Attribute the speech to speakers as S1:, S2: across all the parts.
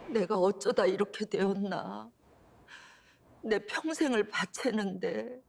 S1: 내가 어쩌다 이렇게 되었나. 내 평생을 바쳤는데.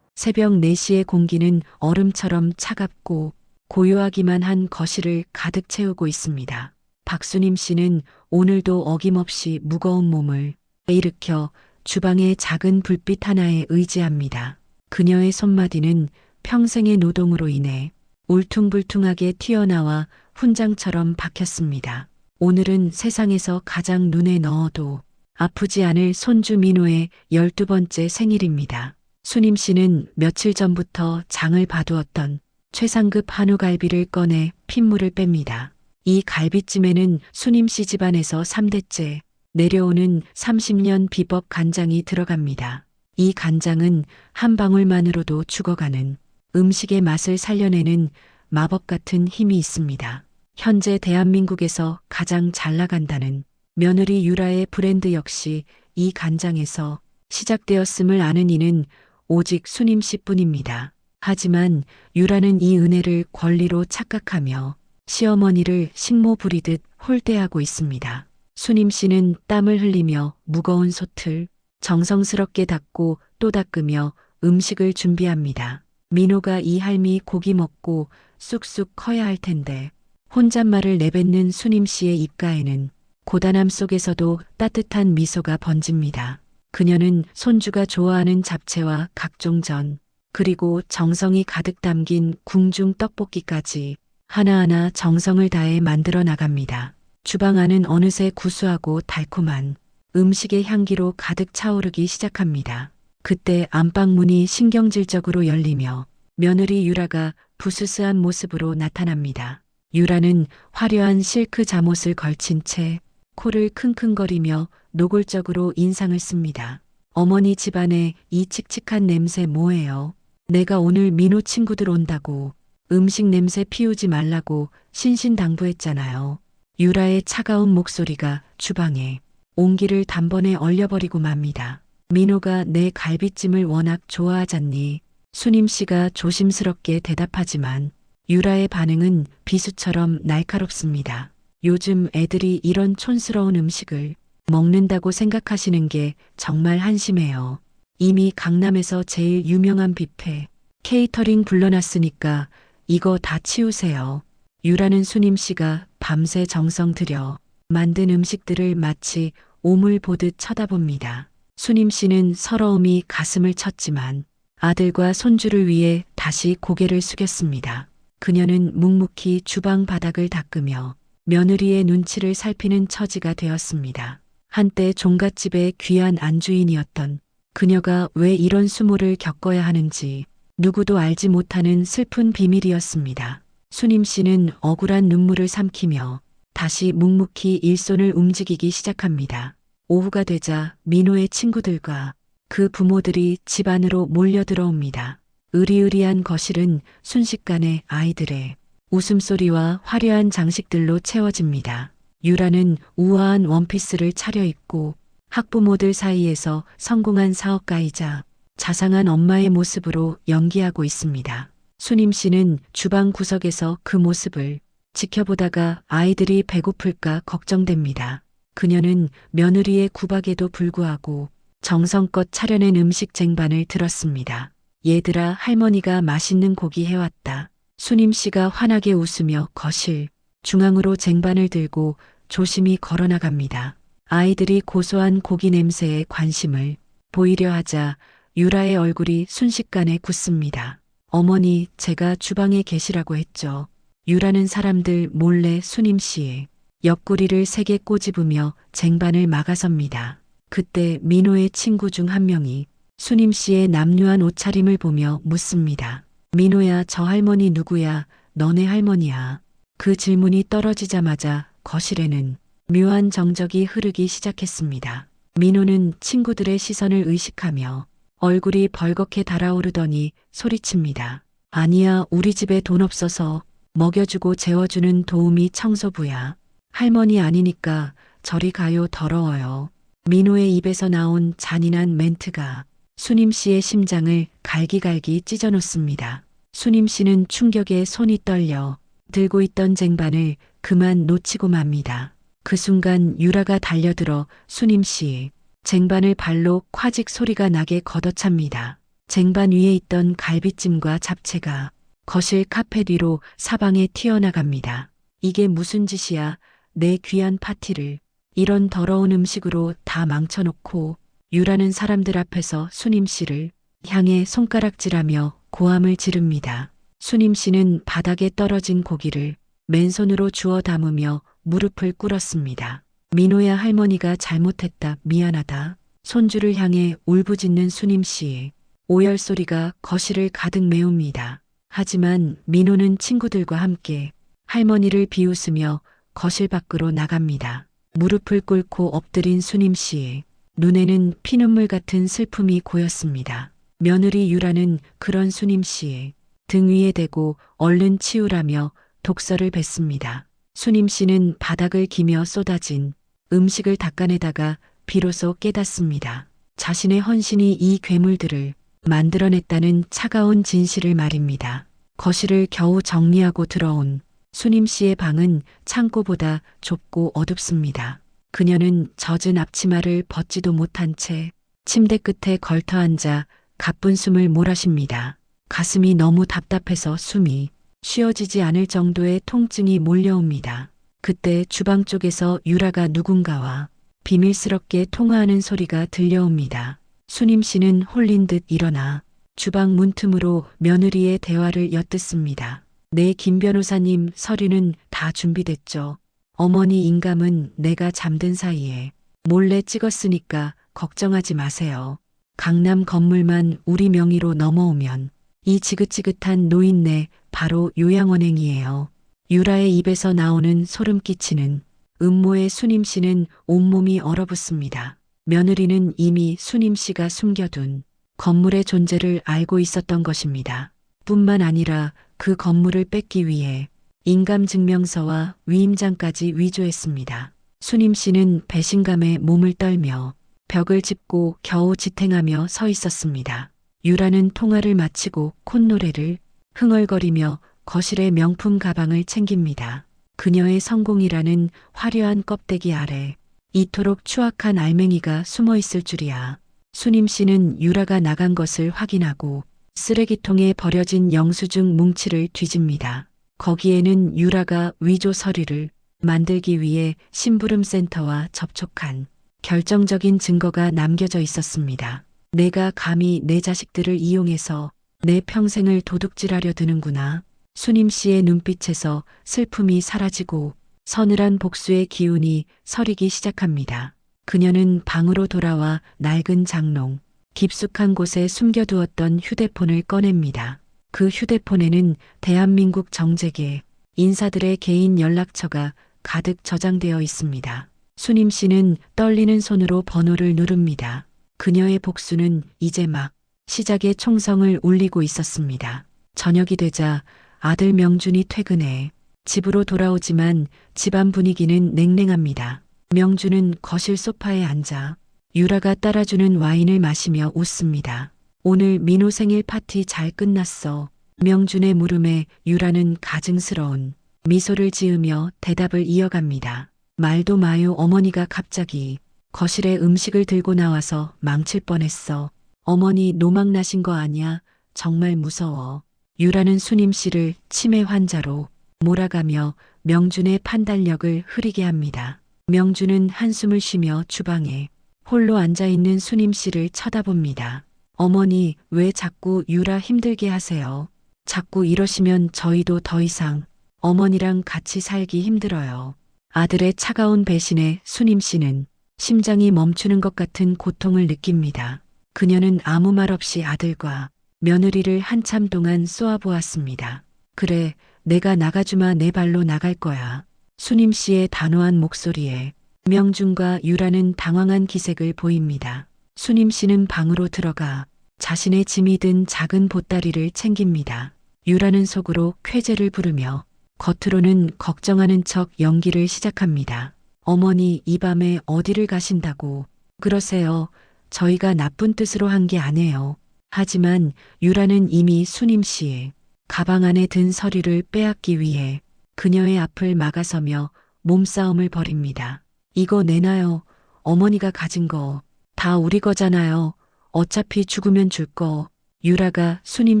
S2: 새벽 4시의 공기는 얼음처럼 차갑고 고요하기만 한 거실을 가득 채우고 있습니다. 박수님 씨는 오늘도 어김없이 무거운 몸을 일으켜 주방의 작은 불빛 하나에 의지합니다. 그녀의 손마디는 평생의 노동으로 인해 울퉁불퉁하게 튀어나와 훈장처럼 박혔습니다. 오늘은 세상에서 가장 눈에 넣어도 아프지 않을 손주 민호의 12번째 생일입니다. 수님 씨는 며칠 전부터 장을 봐두었던 최상급 한우갈비를 꺼내 핏물을 뺍니다. 이 갈비찜에는 수님 씨 집안에서 3대째 내려오는 30년 비법 간장이 들어갑니다. 이 간장은 한 방울만으로도 죽어가는 음식의 맛을 살려내는 마법 같은 힘이 있습니다. 현재 대한민국에서 가장 잘 나간다는 며느리 유라의 브랜드 역시 이 간장에서 시작되었음을 아는 이는 오직 수님 씨뿐입니다. 하지만 유라는 이 은혜를 권리로 착각하며 시어머니를 식모 부리듯 홀대하고 있습니다. 수님 씨는 땀을 흘리며 무거운 솥을 정성스럽게 닦고 또 닦으며 음식을 준비합니다. 민호가 이 할미 고기 먹고 쑥쑥 커야 할 텐데 혼잣말을 내뱉는 수님 씨의 입가에는 고단함 속에서도 따뜻한 미소가 번집니다. 그녀는 손주가 좋아하는 잡채와 각종 전, 그리고 정성이 가득 담긴 궁중 떡볶이까지 하나하나 정성을 다해 만들어 나갑니다. 주방 안은 어느새 구수하고 달콤한 음식의 향기로 가득 차오르기 시작합니다. 그때 안방문이 신경질적으로 열리며 며느리 유라가 부스스한 모습으로 나타납니다. 유라는 화려한 실크 잠옷을 걸친 채 코를 킁킁거리며 노골적으로 인상을 씁니다. 어머니 집안에 이 칙칙한 냄새 뭐예요? 내가 오늘 민호 친구들 온다고 음식 냄새 피우지 말라고 신신당부했잖아요. 유라의 차가운 목소리가 주방에 온기를 단번에 얼려버리고 맙니다. 민호가 내 갈비찜을 워낙 좋아하잖니. 수님 씨가 조심스럽게 대답하지만 유라의 반응은 비수처럼 날카롭습니다. 요즘 애들이 이런 촌스러운 음식을 먹는다고 생각하시는 게 정말 한심해요. 이미 강남에서 제일 유명한 뷔페, 케이터링 불러놨으니까 이거 다 치우세요. 유라는 수님 씨가 밤새 정성 들여 만든 음식들을 마치 오물 보듯 쳐다봅니다. 수님 씨는 서러움이 가슴을 쳤지만 아들과 손주를 위해 다시 고개를 숙였습니다. 그녀는 묵묵히 주방 바닥을 닦으며 며느리의 눈치를 살피는 처지가 되었습니다. 한때 종갓집의 귀한 안주인이었던 그녀가 왜 이런 수모를 겪어야 하는지 누구도 알지 못하는 슬픈 비밀이었습니다. 수님 씨는 억울한 눈물을 삼키며 다시 묵묵히 일손을 움직이기 시작합니다. 오후가 되자 민호의 친구들과 그 부모들이 집 안으로 몰려들어옵니다. 으리으리한 거실은 순식간에 아이들의 웃음소리와 화려한 장식들로 채워집니다. 유라는 우아한 원피스를 차려입고 학부모들 사이에서 성공한 사업가이자 자상한 엄마의 모습으로 연기하고 있습니다. 수님 씨는 주방 구석에서 그 모습을 지켜보다가 아이들이 배고플까 걱정됩니다. 그녀는 며느리의 구박에도 불구하고 정성껏 차려낸 음식 쟁반을 들었습니다. 얘들아, 할머니가 맛있는 고기 해왔다. 수님 씨가 환하게 웃으며 거실 중앙으로 쟁반을 들고 조심히 걸어나갑니다. 아이들이 고소한 고기 냄새에 관심을 보이려 하자 유라의 얼굴이 순식간에 굳습니다. 어머니, 제가 주방에 계시라고 했죠. 유라는 사람들 몰래 수님 씨의 옆구리를 세게 꼬집으며 쟁반을 막아섭니다. 그때 민호의 친구 중 한 명이 수님 씨의 남루한 옷차림을 보며 묻습니다. 민호야, 저 할머니 누구야? 너네 할머니야. 그 질문이 떨어지자마자 거실에는 묘한 정적이 흐르기 시작했습니다. 민호는 친구들의 시선을 의식하며 얼굴이 벌겋게 달아오르더니 소리칩니다. 아니야, 우리 집에 돈 없어서 먹여주고 재워주는 도우미 청소부야. 할머니 아니니까 저리 가요, 더러워요. 민호의 입에서 나온 잔인한 멘트가 수님 씨의 심장을 갈기갈기 찢어놓습니다. 수님 씨는 충격에 손이 떨려 들고 있던 쟁반을 그만 놓치고 맙니다. 그 순간 유라가 달려들어 수님 씨 쟁반을 발로 콰직 소리가 나게 걷어찹니다. 쟁반 위에 있던 갈비찜과 잡채가 거실 카페 뒤로 사방에 튀어나갑니다. 이게 무슨 짓이야? 내 귀한 파티를 이런 더러운 음식으로 다 망쳐놓고. 유라는 사람들 앞에서 수님 씨를 향해 손가락질하며 고함을 지릅니다. 수님 씨는 바닥에 떨어진 고기를 맨손으로 주워 담으며 무릎을 꿇었습니다. 민호야, 할머니가 잘못했다. 미안하다. 손주를 향해 울부짖는 수님 씨의 오열 소리가 거실을 가득 메웁니다. 하지만 민호는 친구들과 함께 할머니를 비웃으며 거실 밖으로 나갑니다. 무릎을 꿇고 엎드린 수님 씨의 눈에는 피눈물 같은 슬픔이 고였습니다. 며느리 유라는 그런 수님 씨의 등 위에 대고 얼른 치우라며 독서를 뱉습니다. 수님 씨는 바닥을 기며 쏟아진 음식을 닦아내다가 비로소 깨닫습니다. 자신의 헌신이 이 괴물들을 만들어냈다는 차가운 진실을 말입니다. 거실을 겨우 정리하고 들어온 수님 씨의 방은 창고보다 좁고 어둡습니다. 그녀는 젖은 앞치마를 벗지도 못한 채 침대 끝에 걸터 앉아 가쁜 숨을 몰아쉽니다. 가슴이 너무 답답해서 숨이 쉬어지지 않을 정도의 통증이 몰려옵니다. 그때 주방 쪽에서 유라가 누군가와 비밀스럽게 통화하는 소리가 들려옵니다. 수님 씨는 홀린 듯 일어나 주방 문틈으로 며느리의 대화를 엿듣습니다. 네, 김 변호사님, 서류는 다 준비됐죠. 어머니 인감은 내가 잠든 사이에 몰래 찍었으니까 걱정하지 마세요. 강남 건물만 우리 명의로 넘어오면 이 지긋지긋한 노인네 바로 요양원행이에요. 유라의 입에서 나오는 소름 끼치는 음모의 수님 씨는 온몸이 얼어붙습니다. 며느리는 이미 수님 씨가 숨겨둔 건물의 존재를 알고 있었던 것입니다. 뿐만 아니라 그 건물을 뺏기 위해 인감증명서와 위임장까지 위조했습니다. 수님 씨는 배신감에 몸을 떨며 벽을 짚고 겨우 지탱하며 서 있었습니다. 유라는 통화를 마치고 콧노래를 흥얼거리며 거실의 명품 가방을 챙깁니다. 그녀의 성공이라는 화려한 껍데기 아래 이토록 추악한 알맹이가 숨어 있을 줄이야. 수님 씨는 유라가 나간 것을 확인하고 쓰레기통에 버려진 영수증 뭉치를 뒤집니다. 거기에는 유라가 위조 서류를 만들기 위해 심부름센터와 접촉한 결정적인 증거가 남겨져 있었습니다. 내가 감히 내 자식들을 이용해서 내 평생을 도둑질하려 드는구나. 수님 씨의 눈빛에서 슬픔이 사라지고 서늘한 복수의 기운이 서리기 시작합니다. 그녀는 방으로 돌아와 낡은 장롱, 깊숙한 곳에 숨겨두었던 휴대폰을 꺼냅니다. 그 휴대폰에는 대한민국 정재계 인사들의 개인 연락처가 가득 저장되어 있습니다. 수님 씨는 떨리는 손으로 번호를 누릅니다. 그녀의 복수는 이제 막 시작의 총성을 울리고 있었습니다. 저녁이 되자 아들 명준이 퇴근해 집으로 돌아오지만 집안 분위기는 냉랭합니다. 명준은 거실 소파에 앉아 유라가 따라주는 와인을 마시며 웃습니다. 오늘 민호 생일 파티 잘 끝났어. 명준의 물음에 유라는 가증스러운 미소를 지으며 대답을 이어갑니다. 말도 마요. 어머니가 갑자기 거실에 음식을 들고 나와서 망칠 뻔했어. 어머니 노망 나신 거 아니야? 정말 무서워. 유라는 수님 씨를 치매 환자로 몰아가며 명준의 판단력을 흐리게 합니다. 명준은 한숨을 쉬며 주방에 홀로 앉아있는 수님 씨를 쳐다봅니다. 어머니, 왜 자꾸 유라 힘들게 하세요? 자꾸 이러시면 저희도 더 이상 어머니랑 같이 살기 힘들어요. 아들의 차가운 배신에 수님 씨는 심장이 멈추는 것 같은 고통을 느낍니다. 그녀는 아무 말 없이 아들과 며느리를 한참 동안 쏘아보았습니다. 그래, 내가 나가주마. 내 발로 나갈 거야. 수님 씨의 단호한 목소리에 명준과 유라는 당황한 기색을 보입니다. 수님 씨는 방으로 들어가 자신의 짐이 든 작은 보따리를 챙깁니다. 유라는 속으로 쾌재를 부르며 겉으로는 걱정하는 척 연기를 시작합니다. 어머니, 이 밤에 어디를 가신다고 그러세요? 저희가 나쁜 뜻으로 한 게 아니에요. 하지만 유라는 이미 수님 씨의 가방 안에 든 서류를 빼앗기 위해 그녀의 앞을 막아서며 몸싸움을 벌입니다. 이거 내놔요. 어머니가 가진 거. 다 우리 거잖아요. 어차피 죽으면 줄 거. 유라가 수님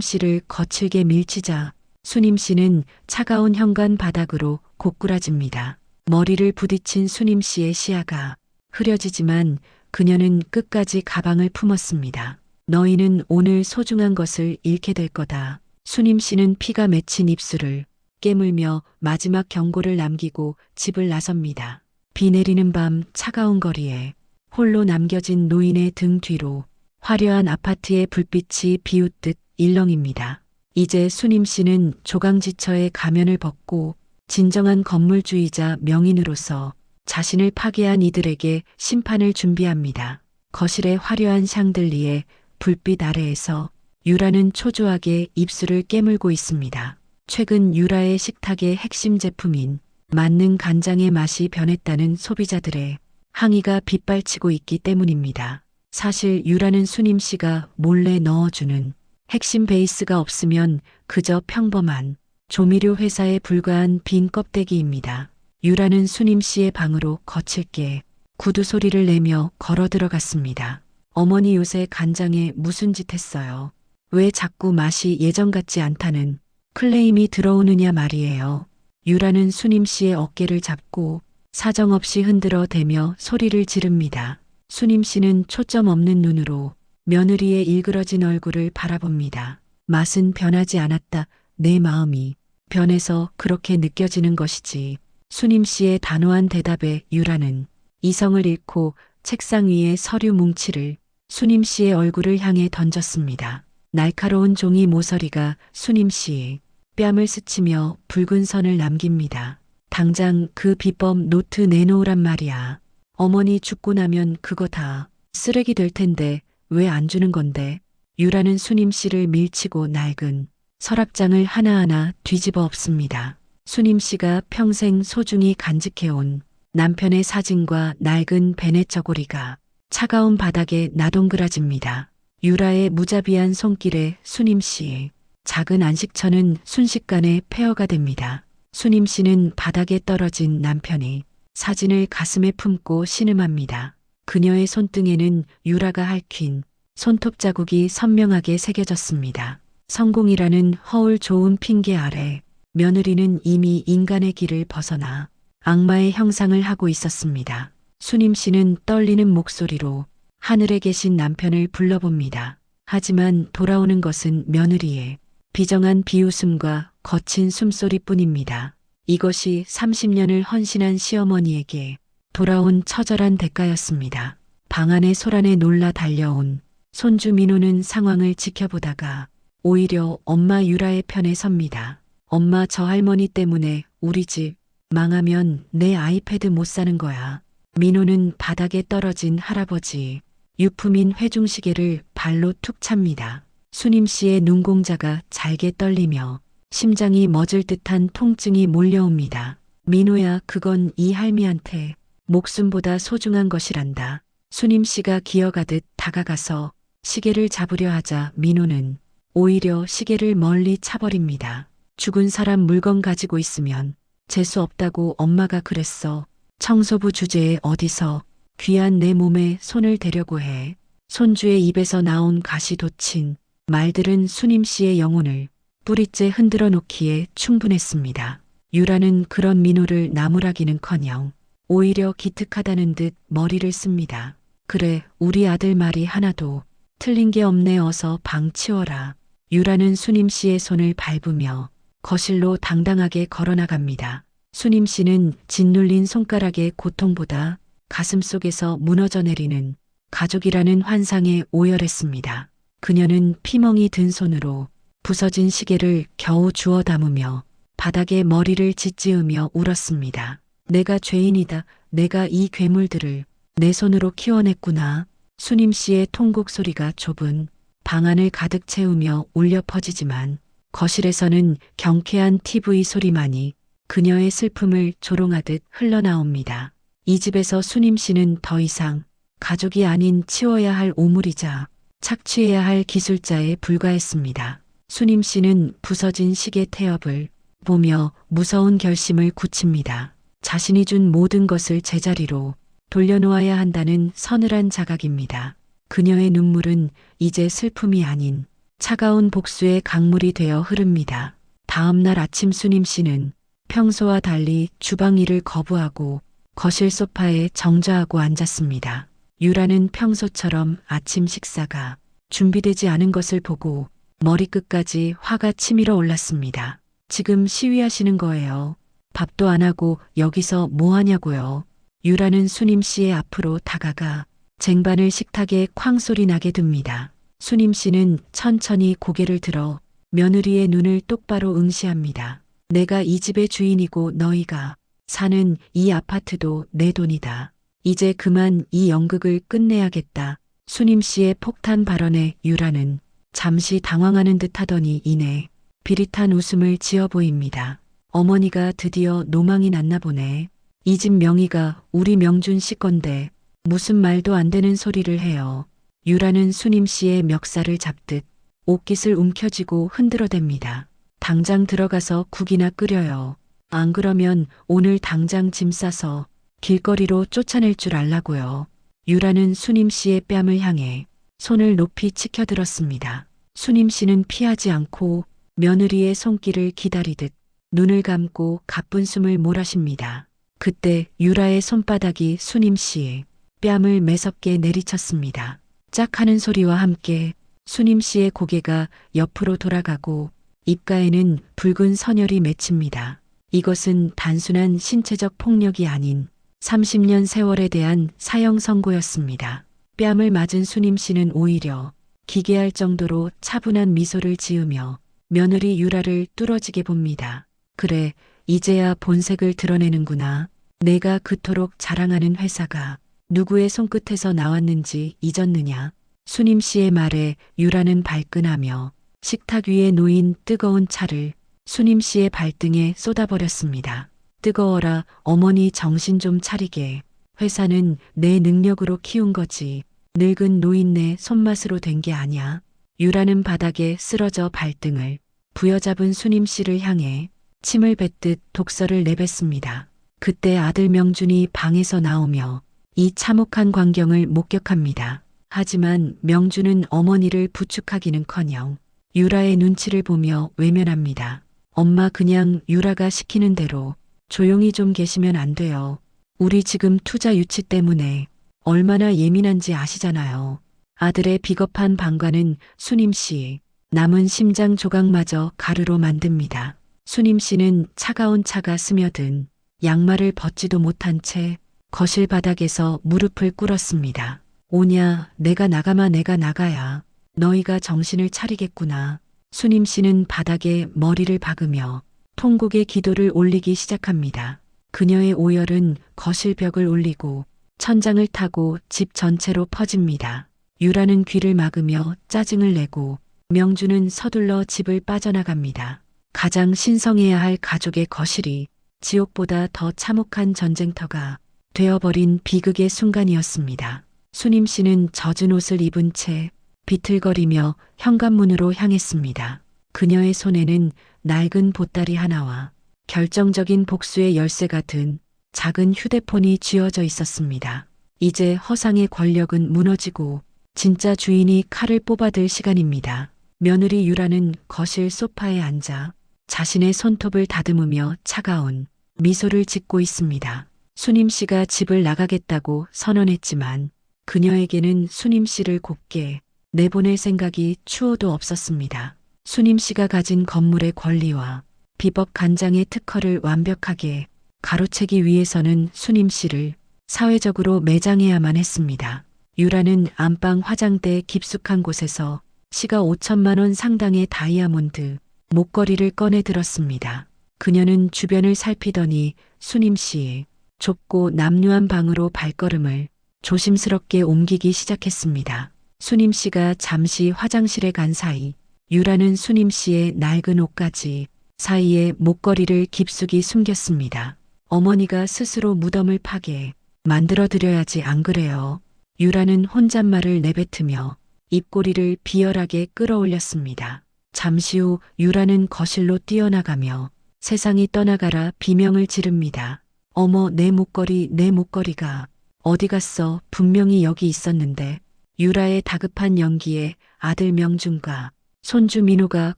S2: 씨를 거칠게 밀치자 수님 씨는 차가운 현관 바닥으로 고꾸라집니다. 머리를 부딪힌 수님 씨의 시야가 흐려지지만 그녀는 끝까지 가방을 품었습니다. 너희는 오늘 소중한 것을 잃게 될 거다. 수님 씨는 피가 맺힌 입술을 깨물며 마지막 경고를 남기고 집을 나섭니다. 비 내리는 밤 차가운 거리에 홀로 남겨진 노인의 등 뒤로 화려한 아파트의 불빛이 비웃듯 일렁입니다. 이제 수님 씨는 조강지처의 가면을 벗고 진정한 건물주의자 명인으로서 자신을 파괴한 이들에게 심판을 준비합니다. 거실의 화려한 샹들리에 불빛 아래에서 유라는 초조하게 입술을 깨물고 있습니다. 최근 유라의 식탁의 핵심 제품인 만능 간장의 맛이 변했다는 소비자들의 항의가 빗발치고 있기 때문입니다. 사실 유라는 수님 씨가 몰래 넣어주는 핵심 베이스가 없으면 그저 평범한 조미료 회사에 불과한 빈 껍데기입니다. 유라는 수님 씨의 방으로 거칠게 구두 소리를 내며 걸어 들어갔습니다. 어머니 요새 간장에 무슨 짓 했어요? 왜 자꾸 맛이 예전 같지 않다는 클레임이 들어오느냐 말이에요. 유라는 수님 씨의 어깨를 잡고 사정없이 흔들어 대며 소리를 지릅니다. 수님 씨는 초점 없는 눈으로 며느리의 일그러진 얼굴을 바라봅니다. 맛은 변하지 않았다. 내 마음이 변해서 그렇게 느껴지는 것이지. 수님 씨의 단호한 대답에 유라는 이성을 잃고 책상 위에 서류 뭉치를 수님 씨의 얼굴을 향해 던졌습니다. 날카로운 종이 모서리가 수님 씨의 뺨을 스치며 붉은 선을 남깁니다. 당장 그 비법 노트 내놓으란 말이야. 어머니 죽고 나면 그거 다 쓰레기 될 텐데 왜 안 주는 건데? 유라는 수님 씨를 밀치고 낡은 서랍장을 하나하나 뒤집어 엎습니다. 수님 씨가 평생 소중히 간직해온 남편의 사진과 낡은 베넷 저고리가 차가운 바닥에 나동그라집니다. 유라의 무자비한 손길에 수님 씨의 작은 안식처는 순식간에 폐허가 됩니다. 수님 씨는 바닥에 떨어진 남편의 사진을 가슴에 품고 신음합니다. 그녀의 손등에는 유라가 핥힌 손톱 자국이 선명하게 새겨졌습니다. 성공이라는 허울 좋은 핑계 아래 며느리는 이미 인간의 길을 벗어나 악마의 형상을 하고 있었습니다. 수님 씨는 떨리는 목소리로 하늘에 계신 남편을 불러봅니다. 하지만 돌아오는 것은 며느리의 비정한 비웃음과 거친 숨소리뿐입니다. 이것이 30년을 헌신한 시어머니에게 돌아온 처절한 대가였습니다. 방 안의 소란에 놀라 달려온 손주 민호는 상황을 지켜보다가 오히려 엄마 유라의 편에 섭니다. 엄마 저 할머니 때문에 우리 집 망하면 내 아이패드 못 사는 거야. 민호는 바닥에 떨어진 할아버지 유품인 회중시계를 발로 툭 찹니다. 수님 씨의 눈공자가 잘게 떨리며 심장이 멎을 듯한 통증이 몰려옵니다. 민호야, 그건 이 할미한테 목숨보다 소중한 것이란다. 수님 씨가 기어가듯 다가가서 시계를 잡으려 하자 민호는 오히려 시계를 멀리 차버립니다. 죽은 사람 물건 가지고 있으면 재수 없다고 엄마가 그랬어. 청소부 주제에 어디서 귀한 내 몸에 손을 대려고 해. 손주의 입에서 나온 가시 돋친 말들은 수님 씨의 영혼을 뿌리째 흔들어 놓기에 충분했습니다. 유라는 그런 민호를 나무라기는커녕 오히려 기특하다는 듯 머리를 씁니다. 그래, 우리 아들 말이 하나도 틀린 게 없네. 어서 방 치워라. 유라는 수님 씨의 손을 밟으며 거실로 당당하게 걸어나갑니다. 수님 씨는 짓눌린 손가락의 고통보다 가슴속에서 무너져 내리는 가족이라는 환상에 오열했습니다. 그녀는 피멍이 든 손으로 부서진 시계를 겨우 주워 담으며 바닥에 머리를 짓지으며 울었습니다. 내가 죄인이다. 내가 이 괴물들을 내 손으로 키워냈구나. 수님 씨의 통곡 소리가 좁은 방 안을 가득 채우며 울려 퍼지지만 거실에서는 경쾌한 TV 소리만이 그녀의 슬픔을 조롱하듯 흘러나옵니다. 이 집에서 수님 씨는 더 이상 가족이 아닌 치워야 할 오물이자 착취해야 할 기술자에 불과했습니다. 수님 씨는 부서진 시계 태엽을 보며 무서운 결심을 굳힙니다. 자신이 준 모든 것을 제자리로 돌려놓아야 한다는 서늘한 자각입니다. 그녀의 눈물은 이제 슬픔이 아닌 차가운 복수의 강물이 되어 흐릅니다. 다음 날 아침 수님 씨는 평소와 달리 주방 일을 거부하고 거실 소파에 정좌하고 앉았습니다. 유라는 평소처럼 아침 식사가 준비되지 않은 것을 보고 머리끝까지 화가 치밀어 올랐습니다. 지금 시위하시는 거예요. 밥도 안 하고 여기서 뭐 하냐고요. 유라는 수님 씨의 앞으로 다가가 쟁반을 식탁에 쾅 소리 나게 듭니다. 수님 씨는 천천히 고개를 들어 며느리의 눈을 똑바로 응시합니다. 내가 이 집의 주인이고 너희가 사는 이 아파트도 내 돈이다. 이제 그만 이 연극을 끝내야겠다. 수님 씨의 폭탄 발언에 유라는 잠시 당황하는 듯 하더니 이내 비릿한 웃음을 지어 보입니다. 어머니가 드디어 노망이 났나 보네. 이 집 명의가 우리 명준 씨 건데 무슨 말도 안 되는 소리를 해요. 유라는 수님 씨의 멱살을 잡듯 옷깃을 움켜쥐고 흔들어댑니다. 당장 들어가서 국이나 끓여요. 안 그러면 오늘 당장 짐 싸서 길거리로 쫓아낼 줄 알라고요. 유라는 수님 씨의 뺨을 향해 손을 높이 치켜들었습니다. 수님 씨는 피하지 않고 며느리의 손길을 기다리듯 눈을 감고 가쁜 숨을 몰아쉽니다. 그때 유라의 손바닥이 수님 씨의 뺨을 매섭게 내리쳤습니다. 짝 하는 소리와 함께 수님 씨의 고개가 옆으로 돌아가고 입가에는 붉은 선혈이 맺힙니다. 이것은 단순한 신체적 폭력이 아닌 30년 세월에 대한 사형 선고였습니다. 뺨을 맞은 수님 씨는 오히려 기괴할 정도로 차분한 미소를 지으며 며느리 유라를 뚫어지게 봅니다. 그래, 이제야 본색을 드러내는구나. 내가 그토록 자랑하는 회사가 누구의 손끝에서 나왔는지 잊었느냐. 수님 씨의 말에 유라는 발끈하며 식탁 위에 놓인 뜨거운 차를 수님 씨의 발등에 쏟아버렸습니다. 뜨거워라, 어머니 정신 좀 차리게. 회사는 내 능력으로 키운 거지. 늙은 노인네 손맛으로 된 게 아냐. 유라는 바닥에 쓰러져 발등을 부여잡은 수님 씨를 향해 침을 뱉듯 독설을 내뱉습니다. 그때 아들 명준이 방에서 나오며 이 참혹한 광경을 목격합니다. 하지만 명준은 어머니를 부축하기는커녕 유라의 눈치를 보며 외면합니다. 엄마, 그냥 유라가 시키는 대로 조용히 좀 계시면 안 돼요. 우리 지금 투자 유치 때문에 얼마나 예민한지 아시잖아요. 아들의 비겁한 방관은 수님 씨 남은 심장 조각마저 가루로 만듭니다. 수님 씨는 차가운 차가 스며든 양말을 벗지도 못한 채 거실 바닥에서 무릎을 꿇었습니다. 오냐, 내가 나가야 너희가 정신을 차리겠구나. 수님 씨는 바닥에 머리를 박으며 통곡의 기도를 올리기 시작합니다. 그녀의 오열은 거실 벽을 울리고 천장을 타고 집 전체로 퍼집니다. 유라는 귀를 막으며 짜증을 내고 명주는 서둘러 집을 빠져나갑니다. 가장 신성해야 할 가족의 거실이 지옥보다 더 참혹한 전쟁터가 되어버린 비극의 순간이었습니다. 수님 씨는 젖은 옷을 입은 채 비틀거리며 현관문으로 향했습니다. 그녀의 손에는 낡은 보따리 하나와 결정적인 복수의 열쇠가 든 작은 휴대폰이 쥐어져 있었습니다. 이제 허상의 권력은 무너지고 진짜 주인이 칼을 뽑아들 시간입니다. 며느리 유라는 거실 소파에 앉아 자신의 손톱을 다듬으며 차가운 미소를 짓고 있습니다. 수님 씨가 집을 나가겠다고 선언했지만 그녀에게는 수님 씨를 곱게 내보낼 생각이 추호도 없었습니다. 수님 씨가 가진 건물의 권리와 비법 간장의 특허를 완벽하게 가로채기 위해서는 수님 씨를 사회적으로 매장해야만 했습니다. 유라는 안방 화장대 깊숙한 곳에서 시가 5천만 원 상당의 다이아몬드 목걸이를 꺼내 들었습니다. 그녀는 주변을 살피더니 수님 씨의 좁고 남루한 방으로 발걸음을 조심스럽게 옮기기 시작했습니다. 수님 씨가 잠시 화장실에 간 사이 유라는 수님 씨의 낡은 옷가지 사이에 목걸이를 깊숙이 숨겼습니다. 어머니가 스스로 무덤을 파게 만들어 드려야지 안 그래요. 유라는 혼잣말을 내뱉으며 입꼬리를 비열하게 끌어올렸습니다. 잠시 후 유라는 거실로 뛰어나가며 세상이 떠나가라 비명을 지릅니다. 어머, 내 목걸이, 내 목걸이가 어디 갔어? 분명히 여기 있었는데. 유라의 다급한 연기에 아들 명준과 손주 민호가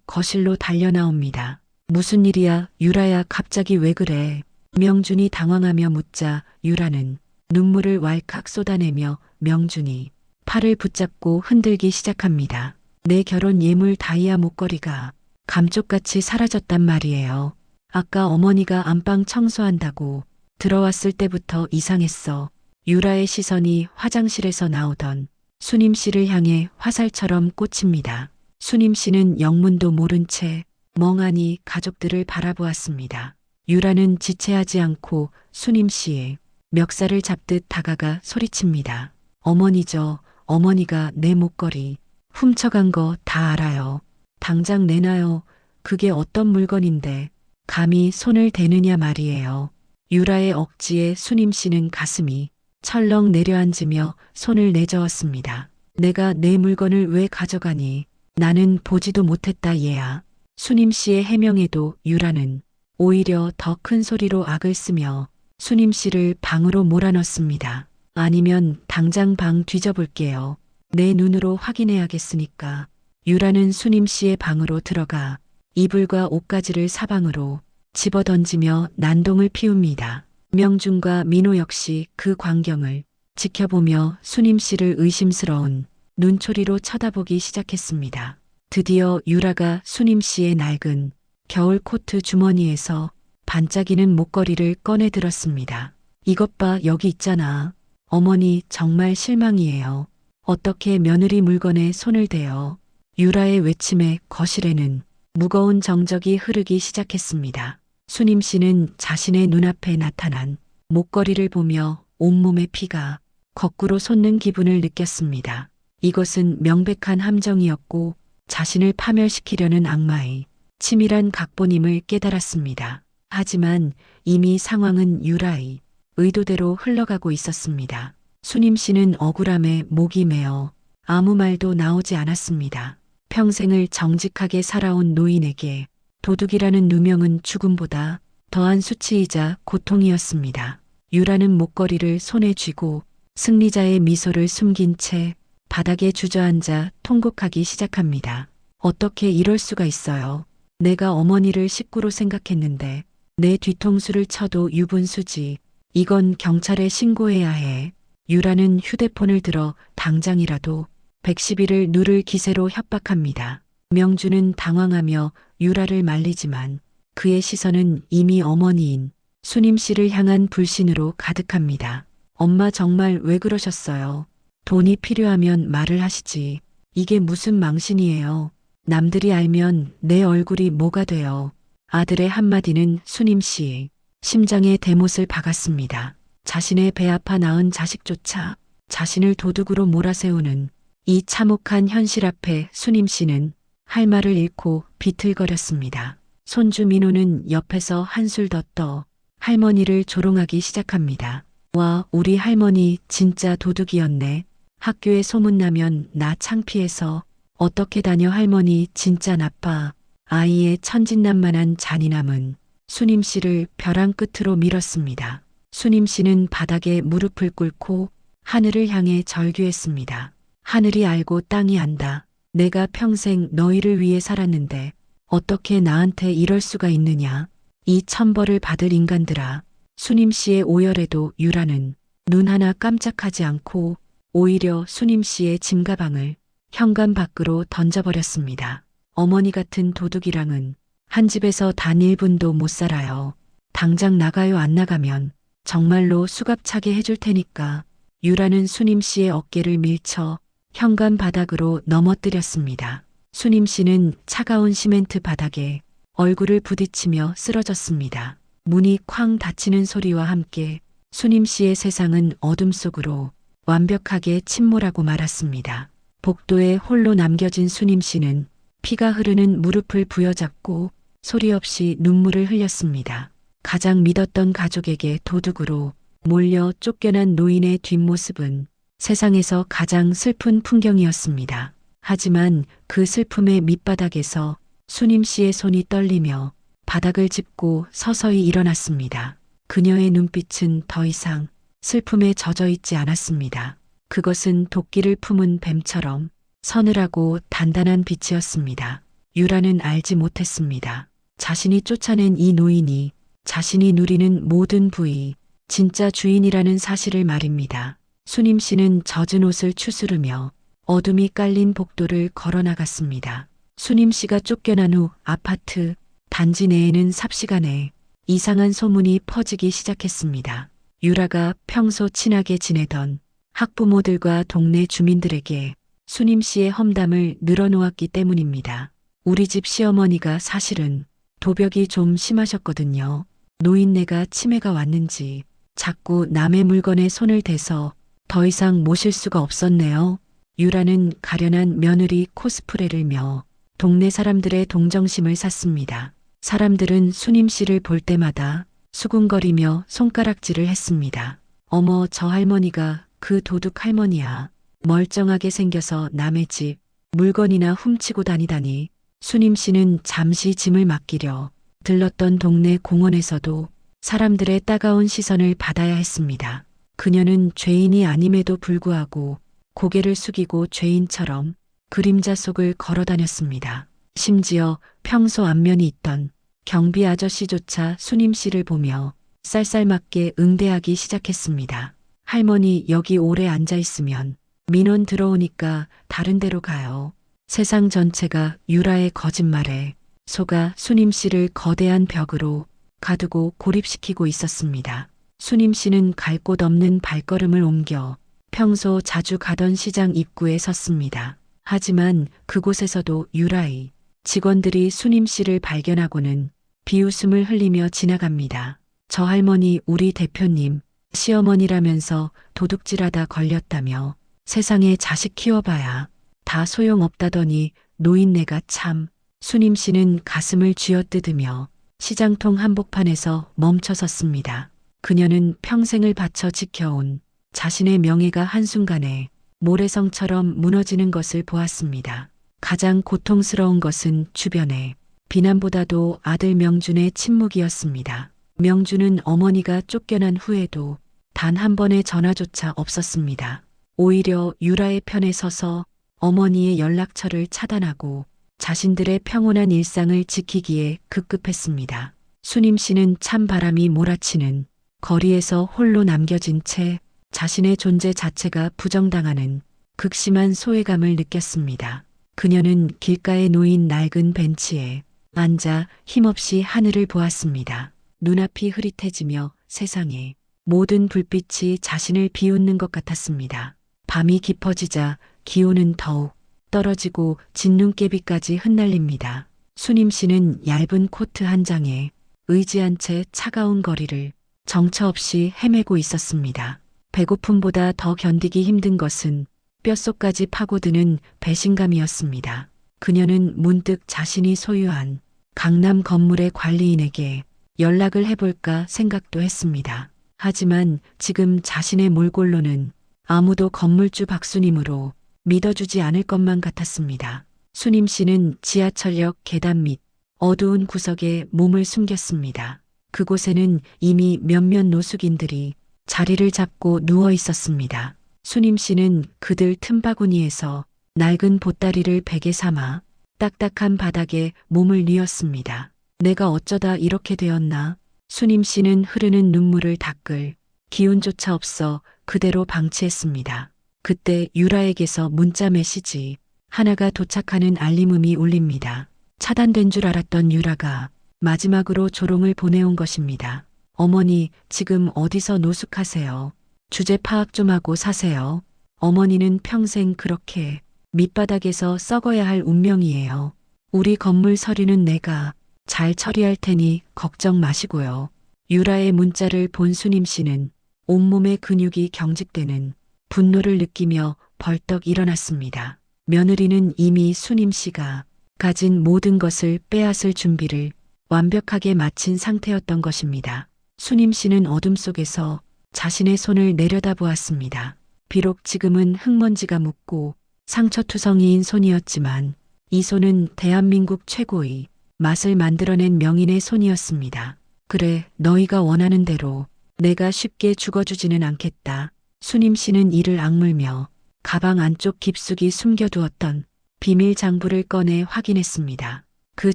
S2: 거실로 달려나옵니다. 무슨 일이야? 유라야, 갑자기 왜 그래? 명준이 당황하며 묻자 유라는 눈물을 왈칵 쏟아내며 명준이 팔을 붙잡고 흔들기 시작합니다. 내 결혼 예물 다이아 목걸이가 감쪽같이 사라졌단 말이에요. 아까 어머니가 안방 청소한다고 들어왔을 때부터 이상했어. 유라의 시선이 화장실에서 나오던 수님 씨를 향해 화살처럼 꽂힙니다. 수님 씨는 영문도 모른 채 멍하니 가족들을 바라보았습니다. 유라는 지체하지 않고 수님 씨의 멱살을 잡듯 다가가 소리칩니다. 어머니죠. 어머니가 내 목걸이 훔쳐간 거 다 알아요. 당장 내놔요. 그게 어떤 물건인데 감히 손을 대느냐 말이에요. 유라의 억지에 수님 씨는 가슴이 철렁 내려앉으며 손을 내저었습니다. 내가 내 물건을 왜 가져가니? 나는 보지도 못했다 얘야. 수님 씨의 해명에도 유라는 오히려 더 큰 소리로 악을 쓰며 수님 씨를 방으로 몰아넣습니다. 아니면 당장 방 뒤져볼게요. 내 눈으로 확인해야겠으니까. 유라는 수님 씨의 방으로 들어가 이불과 옷가지를 사방으로 집어던지며 난동을 피웁니다. 명준과 민호 역시 그 광경을 지켜보며 수님 씨를 의심스러운 눈초리로 쳐다보기 시작했습니다. 드디어 유라가 수님 씨의 낡은 겨울 코트 주머니에서 반짝이는 목걸이를 꺼내 들었습니다. 이것 봐, 여기 있잖아. 어머니, 정말 실망이에요. 어떻게 며느리 물건에 손을 대요? 유라의 외침에 거실에는 무거운 정적이 흐르기 시작했습니다. 수님 씨는 자신의 눈앞에 나타난 목걸이를 보며 온몸의 피가 거꾸로 솟는 기분을 느꼈습니다. 이것은 명백한 함정이었고 자신을 파멸시키려는 악마의 치밀한 각본임을 깨달았습니다. 하지만 이미 상황은 유라의 의도대로 흘러가고 있었습니다. 수님 씨는 억울함에 목이 메어 아무 말도 나오지 않았습니다. 평생을 정직하게 살아온 노인에게 도둑이라는 누명은 죽음보다 더한 수치이자 고통이었습니다. 유라는 목걸이를 손에 쥐고 승리자의 미소를 숨긴 채 바닥에 주저앉아 통곡하기 시작합니다. 어떻게 이럴 수가 있어요. 내가 어머니를 식구로 생각했는데 내 뒤통수를 쳐도 유분수지. 이건 경찰에 신고해야 해. 유라는 휴대폰을 들어 당장이라도 110일을 누를 기세로 협박합니다. 명주는 당황하며 유라를 말리지만 그의 시선은 이미 어머니인 수님 씨를 향한 불신으로 가득합니다. 엄마 정말 왜 그러셨어요? 돈이 필요하면 말을 하시지. 이게 무슨 망신이에요. 남들이 알면 내 얼굴이 뭐가 돼요. 아들의 한마디는 수님 씨의 심장에 대못을 박았습니다. 자신의 배 아파 낳은 자식조차 자신을 도둑으로 몰아세우는 이 참혹한 현실 앞에 수님 씨는 할 말을 잃고 비틀거렸습니다. 손주 민호는 옆에서 한술 더 떠 할머니를 조롱하기 시작합니다. 와, 우리 할머니 진짜 도둑이었네. 학교에 소문나면 나 창피해서 어떻게 다녀. 할머니 진짜 나빠. 아이의 천진난만한 잔인함은 수님 씨를 벼랑 끝으로 밀었습니다. 수님 씨는 바닥에 무릎을 꿇고 하늘을 향해 절규했습니다. 하늘이 알고 땅이 안다. 내가 평생 너희를 위해 살았는데 어떻게 나한테 이럴 수가 있느냐. 이 천벌을 받을 인간들아. 수님 씨의 오열에도 유라는 눈 하나 깜짝하지 않고 오히려 수님 씨의 짐가방을 현관 밖으로 던져버렸습니다. 어머니 같은 도둑이랑은 한 집에서 단 1분도 못 살아요. 당장 나가요. 안 나가면 정말로 수갑차게 해줄 테니까. 유라는 수님 씨의 어깨를 밀쳐 현관 바닥으로 넘어뜨렸습니다. 수님 씨는 차가운 시멘트 바닥에 얼굴을 부딪히며 쓰러졌습니다. 문이 쾅 닫히는 소리와 함께 수님 씨의 세상은 어둠 속으로 완벽하게 침몰하고 말았습니다. 복도에 홀로 남겨진 수님 씨는 피가 흐르는 무릎을 부여잡고 소리 없이 눈물을 흘렸습니다. 가장 믿었던 가족에게 도둑으로 몰려 쫓겨난 노인의 뒷모습은 세상에서 가장 슬픈 풍경이었습니다. 하지만 그 슬픔의 밑바닥에서 수님 씨의 손이 떨리며 바닥을 짚고 서서히 일어났습니다. 그녀의 눈빛은 더 이상 슬픔에 젖어 있지 않았습니다. 그것은 도끼를 품은 뱀처럼 서늘하고 단단한 빛이었습니다. 유라는 알지 못했습니다. 자신이 쫓아낸 이 노인이 자신이 누리는 모든 부위, 진짜 주인이라는 사실을 말입니다. 수님 씨는 젖은 옷을 추스르며 어둠이 깔린 복도를 걸어 나갔습니다. 수님 씨가 쫓겨난 후 아파트 단지 내에는 삽시간에 이상한 소문이 퍼지기 시작했습니다. 유라가 평소 친하게 지내던 학부모들과 동네 주민들에게 수님 씨의 험담을 늘어놓았기 때문입니다. 우리 집 시어머니가 사실은 도벽이 좀 심하셨거든요. 노인네가 치매가 왔는지 자꾸 남의 물건에 손을 대서 더 이상 모실 수가 없었네요. 유라는 가련한 며느리 코스프레를 며 동네 사람들의 동정심을 샀습니다. 사람들은 수님 씨를 볼 때마다 수군거리며 손가락질을 했습니다. 어머, 저 할머니가 그 도둑 할머니야. 멀쩡하게 생겨서 남의 집 물건이나 훔치고 다니다니. 수님 씨는 잠시 짐을 맡기려 들렀던 동네 공원에서도 사람들의 따가운 시선을 받아야 했습니다. 그녀는 죄인이 아님에도 불구하고 고개를 숙이고 죄인처럼 그림자 속을 걸어 다녔습니다. 심지어 평소 안면이 있던 경비 아저씨조차 수님 씨를 보며 쌀쌀맞게 응대하기 시작했습니다. 할머니, 여기 오래 앉아 있으면 민원 들어오니까 다른 데로 가요. 세상 전체가 유라의 거짓말에 속아 수님 씨를 거대한 벽으로 가두고 고립시키고 있었습니다. 수님 씨는 갈 곳 없는 발걸음을 옮겨 평소 자주 가던 시장 입구에 섰습니다. 하지만 그곳에서도 유라의 직원들이 수님 씨를 발견하고는 비웃음을 흘리며 지나갑니다. 저 할머니 우리 대표님 시어머니라면서 도둑질하다 걸렸다며 세상에 자식 키워봐야 다 소용없다더니 노인네가 참. 수님 씨는 가슴을 쥐어뜯으며 시장통 한복판에서 멈춰 섰습니다. 그녀는 평생을 바쳐 지켜온 자신의 명예가 한순간에 모래성처럼 무너지는 것을 보았습니다. 가장 고통스러운 것은 주변의 비난보다도 아들 명준의 침묵이었습니다. 명준은 어머니가 쫓겨난 후에도 단 한 번의 전화조차 없었습니다. 오히려 유라의 편에 서서 어머니의 연락처를 차단하고 자신들의 평온한 일상을 지키기에 급급했습니다. 수님 씨는 찬 바람이 몰아치는 거리에서 홀로 남겨진 채 자신의 존재 자체가 부정당하는 극심한 소외감을 느꼈습니다. 그녀는 길가에 놓인 낡은 벤치에 앉아 힘없이 하늘을 보았습니다. 눈앞이 흐릿해지며 세상에 모든 불빛이 자신을 비웃는 것 같았습니다. 밤이 깊어지자 기온은 더욱 떨어지고 진눈깨비까지 흩날립니다. 수님 씨는 얇은 코트 한 장에 의지한 채 차가운 거리를 정처 없이 헤매고 있었습니다. 배고픔보다 더 견디기 힘든 것은 뼛속까지 파고드는 배신감이었습니다. 그녀는 문득 자신이 소유한 강남 건물의 관리인에게 연락을 해볼까 생각도 했습니다. 하지만 지금 자신의 몰골로는 아무도 건물주 박수님으로 믿어주지 않을 것만 같았습니다. 수님 씨는 지하철역 계단 밑 어두운 구석에 몸을 숨겼습니다. 그곳에는 이미 몇몇 노숙인들이 자리를 잡고 누워 있었습니다. 수님 씨는 그들 틈바구니에서 낡은 보따리를 베개 삼아 딱딱한 바닥에 몸을 뉘었습니다. 내가 어쩌다 이렇게 되었나? 수님 씨는 흐르는 눈물을 닦을 기운조차 없어 그대로 방치했습니다. 그때 유라에게서 문자 메시지 하나가 도착하는 알림음이 울립니다. 차단된 줄 알았던 유라가 마지막으로 조롱을 보내온 것입니다. 어머니, 지금 어디서 노숙하세요? 주제 파악 좀 하고 사세요. 어머니는 평생 그렇게 밑바닥에서 썩어야 할 운명이에요. 우리 건물 서류는 내가 잘 처리할 테니 걱정 마시고요. 유라의 문자를 본 수님 씨는 온몸의 근육이 경직되는 분노를 느끼며 벌떡 일어났습니다. 며느리는 이미 수님 씨가 가진 모든 것을 빼앗을 준비를 완벽하게 마친 상태였던 것입니다. 수님 씨는 어둠 속에서 자신의 손을 내려다보았습니다. 비록 지금은 흙먼지가 묻고 상처투성이인 손이었지만 이 손은 대한민국 최고의 맛을 만들어낸 명인의 손이었습니다. 그래, 너희가 원하는 대로 내가 쉽게 죽어주지는 않겠다. 수님 씨는 이를 악물며 가방 안쪽 깊숙이 숨겨두었던 비밀 장부를 꺼내 확인했습니다. 그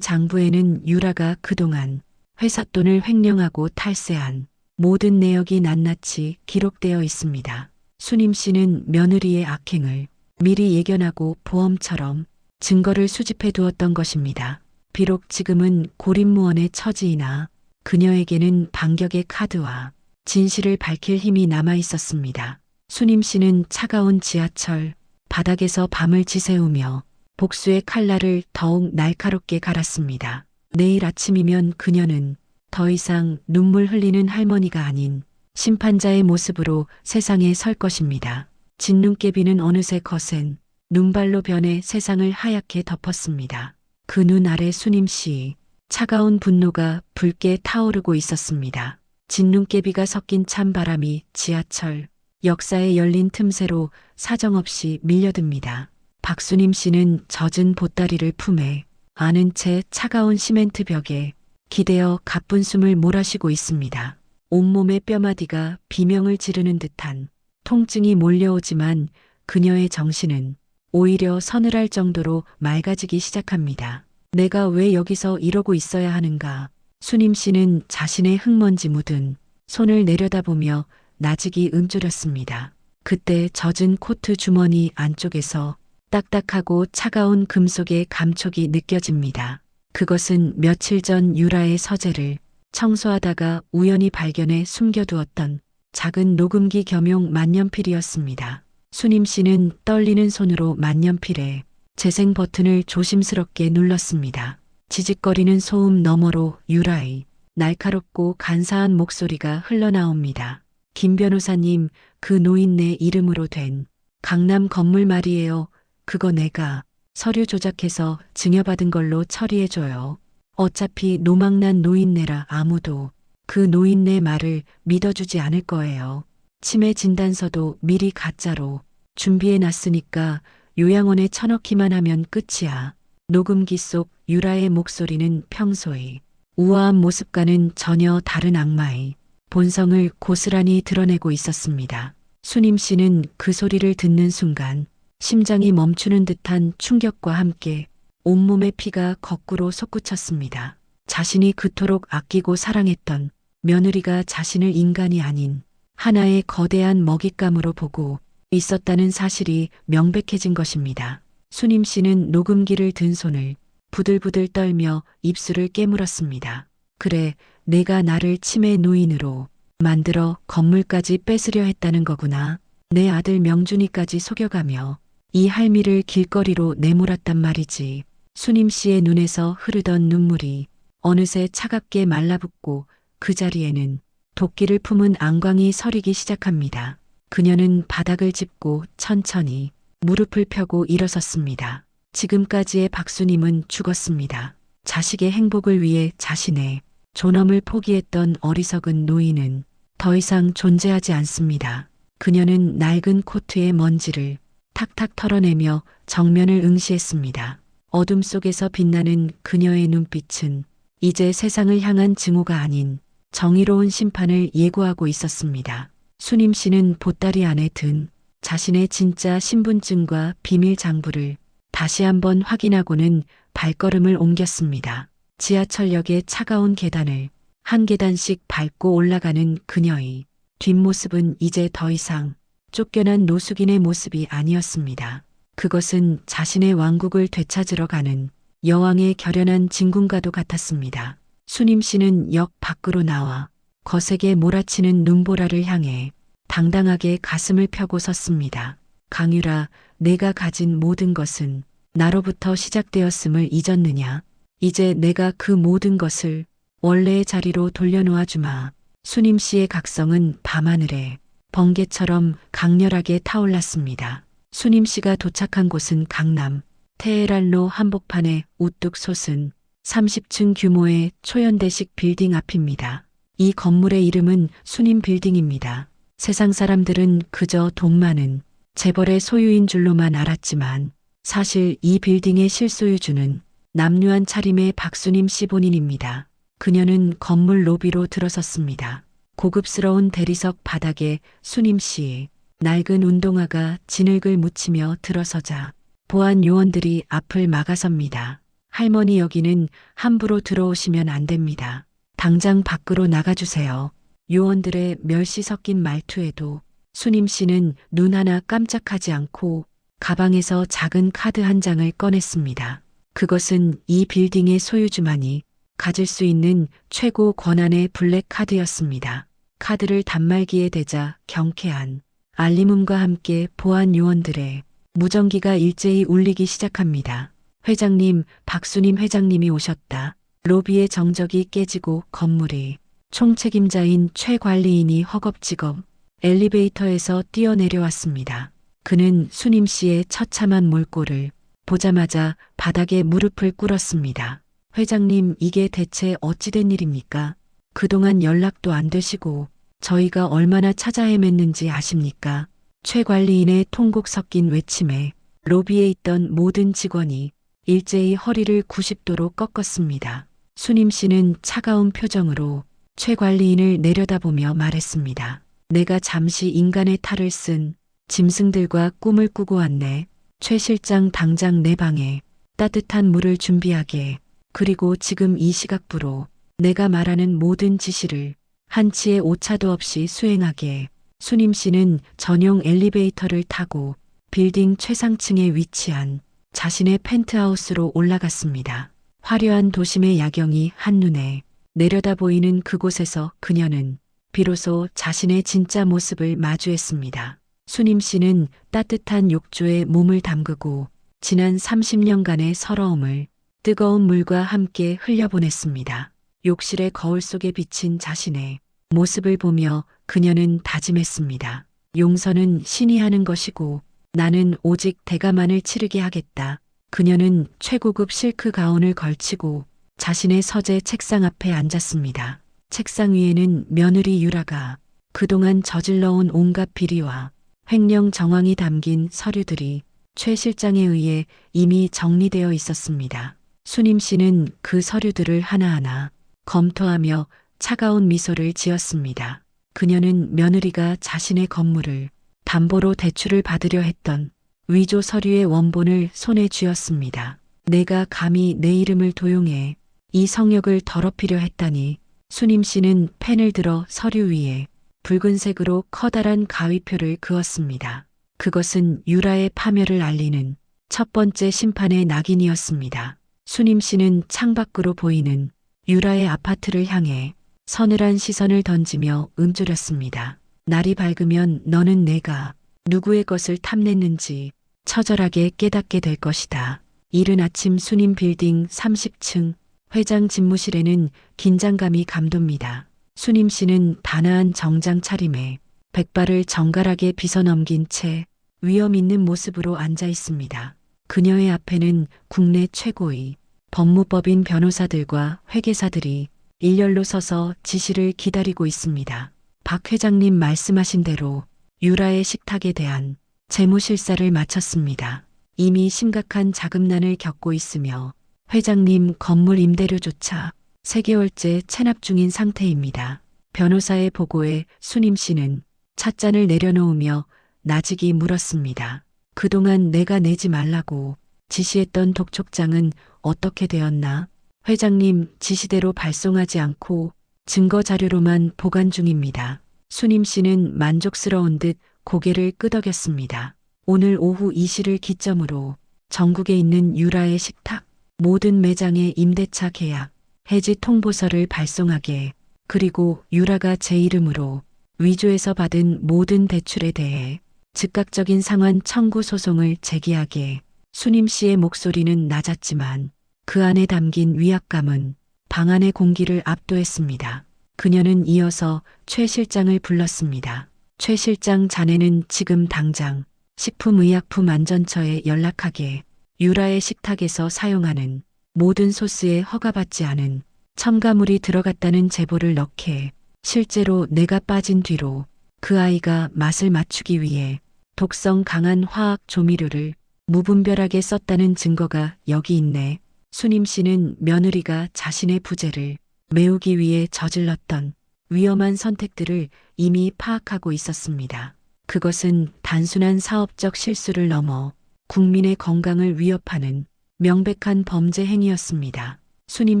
S2: 장부에는 유라가 그동안 회사 돈을 횡령하고 탈세한 모든 내역이 낱낱이 기록되어 있습니다. 수님 씨는 며느리의 악행을 미리 예견하고 보험처럼 증거를 수집해 두었던 것입니다. 비록 지금은 고립무원의 처지이나 그녀에게는 반격의 카드와 진실을 밝힐 힘이 남아 있었습니다. 수님 씨는 차가운 지하철 바닥에서 밤을 지새우며 복수의 칼날을 더욱 날카롭게 갈았습니다. 내일 아침이면 그녀는 더 이상 눈물 흘리는 할머니가 아닌 심판자의 모습으로 세상에 설 것입니다. 진눈깨비는 어느새 거센 눈발로 변해 세상을 하얗게 덮었습니다. 그 눈 아래 수님 씨 차가운 분노가 붉게 타오르고 있었습니다. 진눈깨비가 섞인 찬바람이 지하철 역사에 열린 틈새로 사정없이 밀려듭니다. 박수님 씨는 젖은 보따리를 품에 안은 채 차가운 시멘트 벽에 기대어 가쁜 숨을 몰아쉬고 있습니다. 온몸의 뼈마디가 비명을 지르는 듯한 통증이 몰려오지만 그녀의 정신은 오히려 서늘할 정도로 맑아지기 시작합니다. 내가 왜 여기서 이러고 있어야 하는가? 수님 씨는 자신의 흙먼지 묻은 손을 내려다보며 나직이 움츠렸습니다. 그때 젖은 코트 주머니 안쪽에서 딱딱하고 차가운 금속의 감촉이 느껴집니다. 그것은 며칠 전 유라의 서재를 청소하다가 우연히 발견해 숨겨두었던 작은 녹음기 겸용 만년필이었습니다. 수님 씨는 떨리는 손으로 만년필에 재생 버튼을 조심스럽게 눌렀습니다. 지직거리는 소음 너머로 유라의 날카롭고 간사한 목소리가 흘러나옵니다. 김 변호사님, 그 노인네 이름으로 된 강남 건물 말이에요. 그거 내가 서류 조작해서 증여받은 걸로 처리해줘요. 어차피 노망난 노인네라 아무도 그 노인네 말을 믿어주지 않을 거예요. 치매 진단서도 미리 가짜로 준비해놨으니까 요양원에 쳐넣기만 하면 끝이야. 녹음기 속 유라의 목소리는 평소의 우아한 모습과는 전혀 다른 악마의 본성을 고스란히 드러내고 있었습니다. 수님 씨는 그 소리를 듣는 순간 심장이 멈추는 듯한 충격과 함께 온몸의 피가 거꾸로 솟구쳤습니다. 자신이 그토록 아끼고 사랑했던 며느리가 자신을 인간이 아닌 하나의 거대한 먹잇감으로 보고 있었다는 사실이 명백해진 것입니다. 수님 씨는 녹음기를 든 손을 부들부들 떨며 입술을 깨물었습니다. 그래, 내가 나를 치매 노인으로 만들어 건물까지 뺏으려 했다는 거구나. 내 아들 명준이까지 속여가며 이 할미를 길거리로 내몰았단 말이지. 수님 씨의 눈에서 흐르던 눈물이 어느새 차갑게 말라붙고 그 자리에는 도끼를 품은 앙광이 서리기 시작합니다. 그녀는 바닥을 짚고 천천히 무릎을 펴고 일어섰습니다. 지금까지의 박수님은 죽었습니다. 자식의 행복을 위해 자신의 존엄을 포기했던 어리석은 노인은 더 이상 존재하지 않습니다. 그녀는 낡은 코트의 먼지를 탁탁 털어내며 정면을 응시했습니다. 어둠 속에서 빛나는 그녀의 눈빛은 이제 세상을 향한 증오가 아닌 정의로운 심판을 예고하고 있었습니다. 수님 씨는 보따리 안에 든 자신의 진짜 신분증과 비밀 장부를 다시 한번 확인하고는 발걸음을 옮겼습니다. 지하철역의 차가운 계단을 한 계단씩 밟고 올라가는 그녀의 뒷모습은 이제 더 이상 쫓겨난 노숙인의 모습이 아니었습니다. 그것은 자신의 왕국을 되찾으러 가는 여왕의 결연한 진군과도 같았습니다. 수님 씨는 역 밖으로 나와 거세게 몰아치는 눈보라를 향해 당당하게 가슴을 펴고 섰습니다. 강유라, 내가 가진 모든 것은 나로부터 시작되었음을 잊었느냐? 이제 내가 그 모든 것을 원래의 자리로 돌려놓아 주마. 수님 씨의 각성은 밤하늘에 번개처럼 강렬하게 타올랐습니다. 수님 씨가 도착한 곳은 강남 테헤란로 한복판에 우뚝 솟은 30층 규모의 초현대식 빌딩 앞입니다. 이 건물의 이름은 수님 빌딩입니다. 세상 사람들은 그저 돈 많은 재벌의 소유인 줄로만 알았지만 사실 이 빌딩의 실소유주는 남루한 차림의 박수님 씨 본인입니다. 그녀는 건물 로비로 들어섰습니다. 고급스러운 대리석 바닥에 수님 씨, 낡은 운동화가 진흙을 묻히며 들어서자 보안 요원들이 앞을 막아섭니다. 할머니 여기는 함부로 들어오시면 안 됩니다. 당장 밖으로 나가주세요. 요원들의 멸시 섞인 말투에도 수님 씨는 눈 하나 깜짝하지 않고 가방에서 작은 카드 한 장을 꺼냈습니다. 그것은 이 빌딩의 소유주만이 가질 수 있는 최고 권한의 블랙 카드였습니다. 카드를 단말기에 대자 경쾌한 알림음과 함께 보안 요원들의 무전기가 일제히 울리기 시작합니다. 회장님, 박수님 회장님이 오셨다. 로비의 정적이 깨지고 건물이 총책임자인 최 관리인이 허겁지겁 엘리베이터에서 뛰어내려왔습니다. 그는 수님 씨의 처참한 몰골을 보자마자 바닥에 무릎을 꿇었습니다. 회장님, 이게 대체 어찌된 일입니까? 그동안 연락도 안 되시고 저희가 얼마나 찾아 헤맸는지 아십니까? 최 관리인의 통곡 섞인 외침에 로비에 있던 모든 직원이 일제히 허리를 90도로 꺾었습니다. 수님 씨는 차가운 표정으로 최 관리인을 내려다보며 말했습니다. 내가 잠시 인간의 탈을 쓴 짐승들과 꿈을 꾸고 왔네. 최 실장 당장 내 방에 따뜻한 물을 준비하게. 그리고 지금 이 시각부로 내가 말하는 모든 지시를 한치의 오차도 없이 수행하게. 수님 씨는 전용 엘리베이터를 타고 빌딩 최상층에 위치한 자신의 펜트하우스로 올라갔습니다. 화려한 도심의 야경이 한눈에 내려다 보이는 그곳에서 그녀는 비로소 자신의 진짜 모습을 마주했습니다. 수님 씨는 따뜻한 욕조에 몸을 담그고 지난 30년간의 서러움을 뜨거운 물과 함께 흘려보냈습니다. 욕실의 거울 속에 비친 자신의 모습을 보며 그녀는 다짐했습니다. 용서는 신이 하는 것이고 나는 오직 대가만을 치르게 하겠다. 그녀는 최고급 실크 가운을 걸치고 자신의 서재 책상 앞에 앉았습니다. 책상 위에는 며느리 유라가 그동안 저질러온 온갖 비리와 횡령 정황이 담긴 서류들이 최 실장에 의해 이미 정리되어 있었습니다. 수님 씨는 그 서류들을 하나하나 검토하며 차가운 미소를 지었습니다. 그녀는 며느리가 자신의 건물을 담보로 대출을 받으려 했던 위조 서류의 원본을 손에 쥐었습니다. 내가 감히 내 이름을 도용해 이 성역을 더럽히려 했다니. 수님 씨는 펜을 들어 서류 위에 붉은색으로 커다란 가위표를 그었습니다. 그것은 유라의 파멸을 알리는 첫 번째 심판의 낙인이었습니다. 수님 씨는 창밖으로 보이는 유라의 아파트를 향해 서늘한 시선을 던지며 움츠렸습니다. 날이 밝으면 너는 내가 누구의 것을 탐냈는지 처절하게 깨닫게 될 것이다. 이른 아침 수님 빌딩 30층 회장 집무실에는 긴장감이 감돕니다. 수님 씨는 단아한 정장 차림에 백발을 정갈하게 빗어넘긴 채 위험 있는 모습으로 앉아 있습니다. 그녀의 앞에는 국내 최고의 법무법인 변호사들과 회계사들이 일렬로 서서 지시를 기다리고 있습니다. 박 회장님 말씀하신 대로 유라의 식탁에 대한 재무실사를 마쳤습니다. 이미 심각한 자금난을 겪고 있으며 회장님 건물 임대료조차 3개월째 체납 중인 상태입니다. 변호사의 보고에 수님 씨는 찻잔을 내려놓으며 나직이 물었습니다. 그동안 내가 내지 말라고 지시했던 독촉장은 어떻게 되었나? 회장님 지시대로 발송하지 않고 증거 자료로만 보관 중입니다. 수님 씨는 만족스러운 듯 고개를 끄덕였습니다. 오늘 오후 2시를 기점으로 전국에 있는 유라의 식탁, 모든 매장의 임대차 계약, 해지 통보서를 발송하게. 그리고 유라가 제 이름으로 위조해서 받은 모든 대출에 대해 즉각적인 상환 청구 소송을 제기하게. 수님 씨의 목소리는 낮았지만 그 안에 담긴 위압감은 방 안의 공기를 압도했습니다. 그녀는 이어서 최 실장을 불렀습니다. 최 실장, 자네는 지금 당장 식품의약품안전처에 연락하게. 유라의 식탁에서 사용하는 모든 소스에 허가받지 않은 첨가물이 들어갔다는 제보를 넣게. 실제로 내가 빠진 뒤로 그 아이가 맛을 맞추기 위해 독성 강한 화학 조미료를 무분별하게 썼다는 증거가 여기 있네. 수님 씨는 며느리가 자신의 부재를 메우기 위해 저질렀던 위험한 선택들을 이미 파악하고 있었습니다. 그것은 단순한 사업적 실수를 넘어 국민의 건강을 위협하는 명백한 범죄 행위였습니다. 수님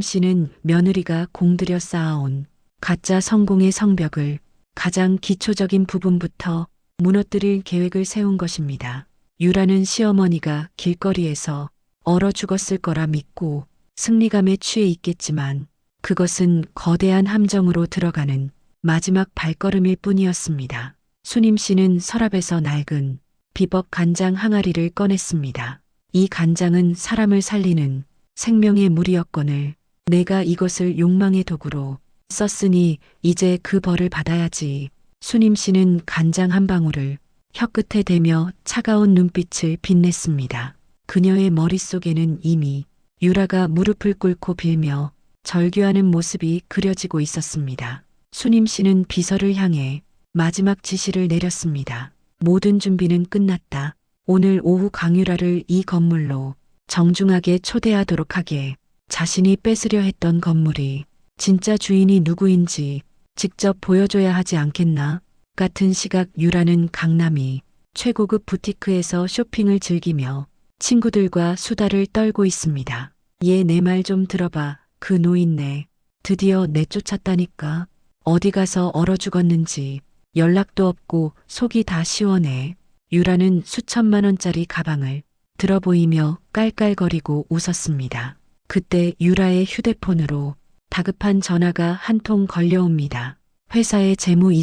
S2: 씨는 며느리가 공들여 쌓아온 가짜 성공의 성벽을 가장 기초적인 부분부터 무너뜨릴 계획을 세운 것입니다. 유라는 시어머니가 길거리에서 얼어 죽었을 거라 믿고 승리감에 취해 있겠지만 그것은 거대한 함정으로 들어가는 마지막 발걸음일 뿐이었습니다. 수님 씨는 서랍에서 낡은 비법 간장 항아리를 꺼냈습니다. 이 간장은 사람을 살리는 생명의 물이었거늘 내가 이것을 욕망의 도구로 썼으니 이제 그 벌을 받아야지. 수님 씨는 간장 한 방울을 혀끝에 대며 차가운 눈빛을 빛냈습니다. 그녀의 머릿속에는 이미 유라가 무릎을 꿇고 빌며 절규하는 모습이 그려지고 있었습니다. 수님 씨는 비서를 향해 마지막 지시를 내렸습니다. 모든 준비는 끝났다. 오늘 오후 강유라를 이 건물로 정중하게 초대하도록 하게. 자신이 뺏으려 했던 건물이 진짜 주인이 누구인지 직접 보여줘야 하지 않겠나? 같은 시각 유라는 강남이 최고급 부티크에서 쇼핑을 즐기며 친구들과 수다를 떨고 있습니다. 얘 내 말 좀 들어봐. 그 노인네 드디어 내쫓았다니까. 어디 가서 얼어 죽었는지 연락도 없고 속이 다 시원해. 유라는 수천만 원짜리 가방을 들어 보이며 깔깔거리고 웃었습니다. 그때 유라의 휴대폰으로 다급한 전화가 한 통 걸려옵니다. 회사의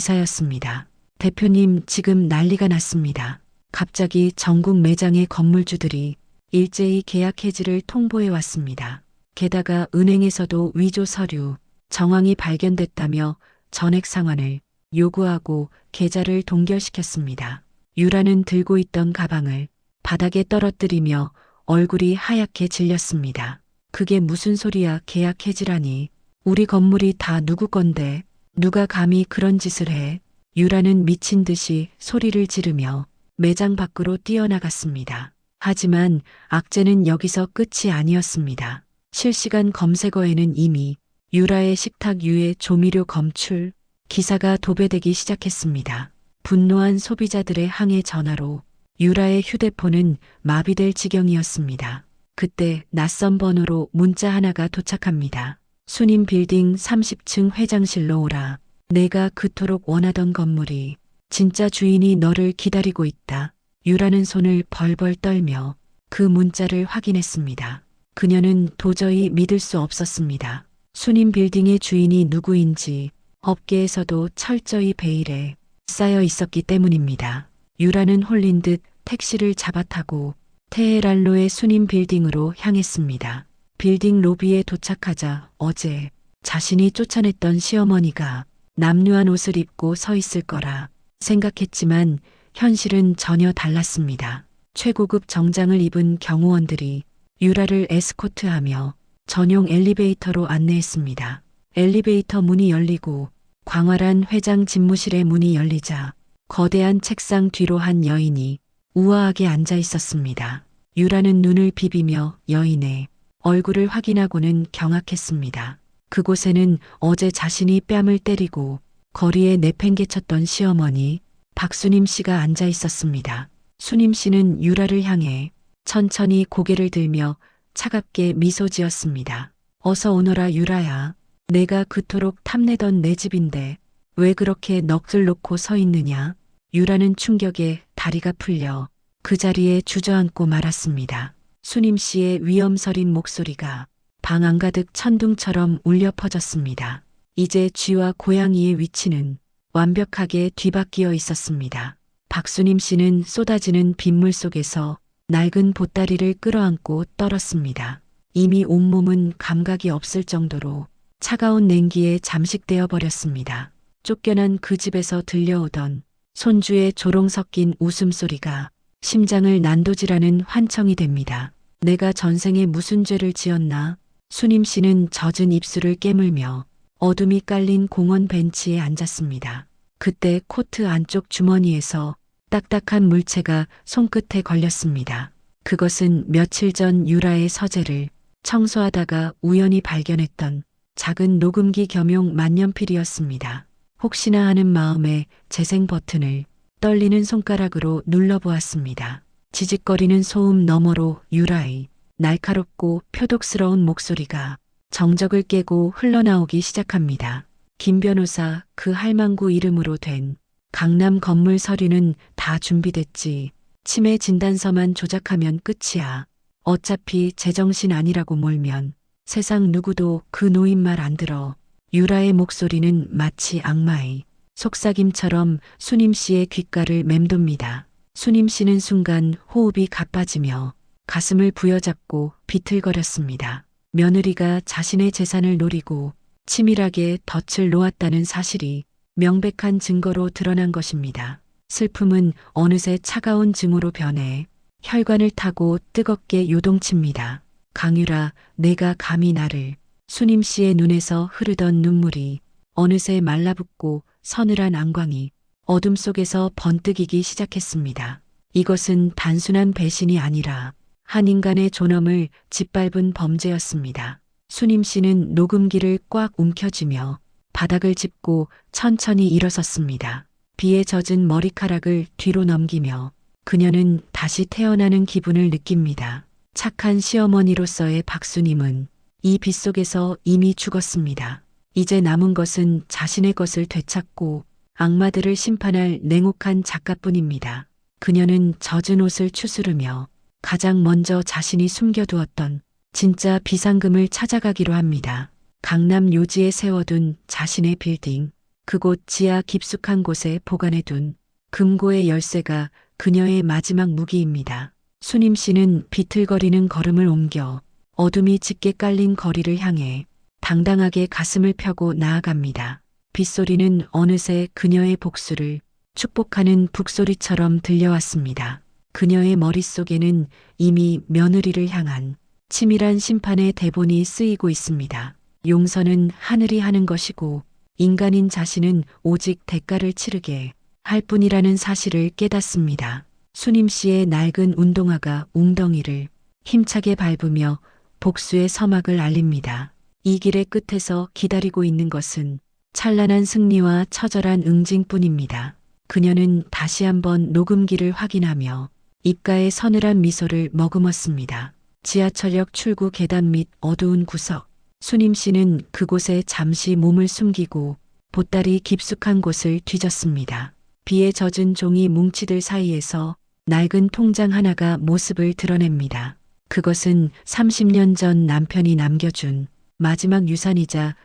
S2: 재무이사였습니다. 대표님, 지금 난리가 났습니다. 갑자기 전국 매장의 건물주들이 일제히 계약 해지를 통보해 왔습니다. 게다가 은행에서도 위조 서류, 정황이 발견됐다며 전액 상환을 요구하고 계좌를 동결시켰습니다. 유라는 들고 있던 가방을 바닥에 떨어뜨리며 얼굴이 하얗게 질렸습니다. 그게 무슨 소리야? 계약 해지라니. 우리 건물이 다 누구 건데 누가 감히 그런 짓을 해? 유라는 미친 듯이 소리를 지르며 매장 밖으로 뛰어나갔습니다. 하지만 악재는 여기서 끝이 아니었습니다. 실시간 검색어에는 이미 유라의 식탁 유해 조미료 검출 기사가 도배되기 시작했습니다. 분노한 소비자들의 항해 전화로 유라의 휴대폰은 마비될 지경이었습니다. 그때 낯선 번호로 문자 하나가 도착합니다. 수님 빌딩 30층 회장실로 오라. 내가 그토록 원하던 건물이 진짜 주인이 너를 기다리고 있다. 유라는 손을 벌벌 떨며 그 문자를 확인했습니다. 그녀는 도저히 믿을 수 없었습니다. 수님 빌딩의 주인이 누구인지 업계에서도 철저히 베일에 쌓여 있었기 때문입니다. 유라는 홀린 듯 택시를 잡아타고 테헤란로의 수님 빌딩으로 향했습니다. 빌딩 로비에 도착하자 어제 자신이 쫓아냈던 시어머니가 남루한 옷을 입고 서 있을 거라 생각했지만 현실은 전혀 달랐습니다. 최고급 정장을 입은 경호원들이 유라를 에스코트하며 전용 엘리베이터로 안내했습니다. 엘리베이터 문이 열리고 광활한 회장 집무실의 문이 열리자 거대한 책상 뒤로 한 여인이 우아하게 앉아 있었습니다. 유라는 눈을 비비며 여인의 얼굴을 확인하고는 경악했습니다. 그곳에는 어제 자신이 뺨을 때리고 거리에 내팽개쳤던 시어머니 박수님 씨가 앉아 있었습니다. 수님 씨는 유라를 향해 천천히 고개를 들며 차갑게 미소 지었습니다. 어서 오너라 유라야. 내가 그토록 탐내던 내 집인데 왜 그렇게 넋을 놓고 서 있느냐? 유라는 충격에 다리가 풀려 그 자리에 주저앉고 말았습니다. 수님 씨의 위엄서린 목소리가 방 안가득 천둥처럼 울려 퍼졌습니다. 이제 쥐와 고양이의 위치는 완벽하게 뒤바뀌어 있었습니다. 박수님 씨는 쏟아지는 빗물 속에서 낡은 보따리를 끌어안고 떨었습니다. 이미 온몸은 감각이 없을 정도로 차가운 냉기에 잠식되어 버렸습니다. 쫓겨난 그 집에서 들려오던 손주의 조롱 섞인 웃음소리가 심장을 난도질하는 환청이 됩니다. 내가 전생에 무슨 죄를 지었나? 수님 씨는 젖은 입술을 깨물며 어둠이 깔린 공원 벤치에 앉았습니다. 그때 코트 안쪽 주머니에서 딱딱한 물체가 손끝에 걸렸습니다. 그것은 며칠 전 유라의 서재를 청소하다가 우연히 발견했던 작은 녹음기 겸용 만년필이었습니다. 혹시나 하는 마음에 재생 버튼을 떨리는 손가락으로 눌러보았습니다. 지직거리는 소음 너머로 유라의 날카롭고 표독스러운 목소리가 정적을 깨고 흘러나오기 시작합니다. 김 변호사, 그 할망구 이름으로 된 강남 건물 서류는 다 준비됐지. 치매 진단서만 조작하면 끝이야. 어차피 제정신 아니라고 몰면 세상 누구도 그 노인 말 안 들어. 유라의 목소리는 마치 악마의 속삭임처럼 수님 씨의 귓가를 맴돕니다. 수님 씨는 순간 호흡이 가빠지며 가슴을 부여잡고 비틀거렸습니다. 며느리가 자신의 재산을 노리고 치밀하게 덫을 놓았다는 사실이 명백한 증거로 드러난 것입니다. 슬픔은 어느새 차가운 증오로 변해 혈관을 타고 뜨겁게 요동칩니다. 강유라, 내가 감히 나를. 수님 씨의 눈에서 흐르던 눈물이 어느새 말라붙고 서늘한 안광이 어둠 속에서 번뜩이기 시작했습니다. 이것은 단순한 배신이 아니라 한 인간의 존엄을 짓밟은 범죄였습니다. 수님 씨는 녹음기를 꽉 움켜쥐며 바닥을 짚고 천천히 일어섰습니다. 비에 젖은 머리카락을 뒤로 넘기며 그녀는 다시 태어나는 기분을 느낍니다. 착한 시어머니로서의 박수님은 이 빗속에서 이미 죽었습니다. 이제 남은 것은 자신의 것을 되찾고 악마들을 심판할 냉혹한 작가뿐입니다. 그녀는 젖은 옷을 추스르며 가장 먼저 자신이 숨겨두었던 진짜 비상금을 찾아가기로 합니다. 강남 요지에 세워둔 자신의 빌딩, 그곳 지하 깊숙한 곳에 보관해둔 금고의 열쇠가 그녀의 마지막 무기입니다. 수님 씨는 비틀거리는 걸음을 옮겨 어둠이 짙게 깔린 거리를 향해 당당하게 가슴을 펴고 나아갑니다. 빗소리는 어느새 그녀의 복수를 축복하는 북소리처럼 들려왔습니다. 그녀의 머릿속에는 이미 며느리를 향한 치밀한 심판의 대본이 쓰이고 있습니다. 용서는 하늘이 하는 것이고 인간인 자신은 오직 대가를 치르게 할 뿐이라는 사실을 깨닫습니다. 수님 씨의 낡은 운동화가 웅덩이를 힘차게 밟으며 복수의 서막을 알립니다. 이 길의 끝에서 기다리고 있는 것은 찬란한 승리와 처절한 응징뿐입니다. 그녀는 다시 한번 녹음기를 확인하며 입가에 서늘한 미소를 머금었습니다. 지하철역 출구 계단 밑 어두운 구석. 수님 씨는 그곳에 잠시 몸을 숨기고 보따리 깊숙한 곳을 뒤졌습니다. 비에 젖은 종이 뭉치들 사이에서 낡은 통장 하나가 모습을 드러냅니다. 그것은 30년 전 남편이 남겨준 마지막 유산이자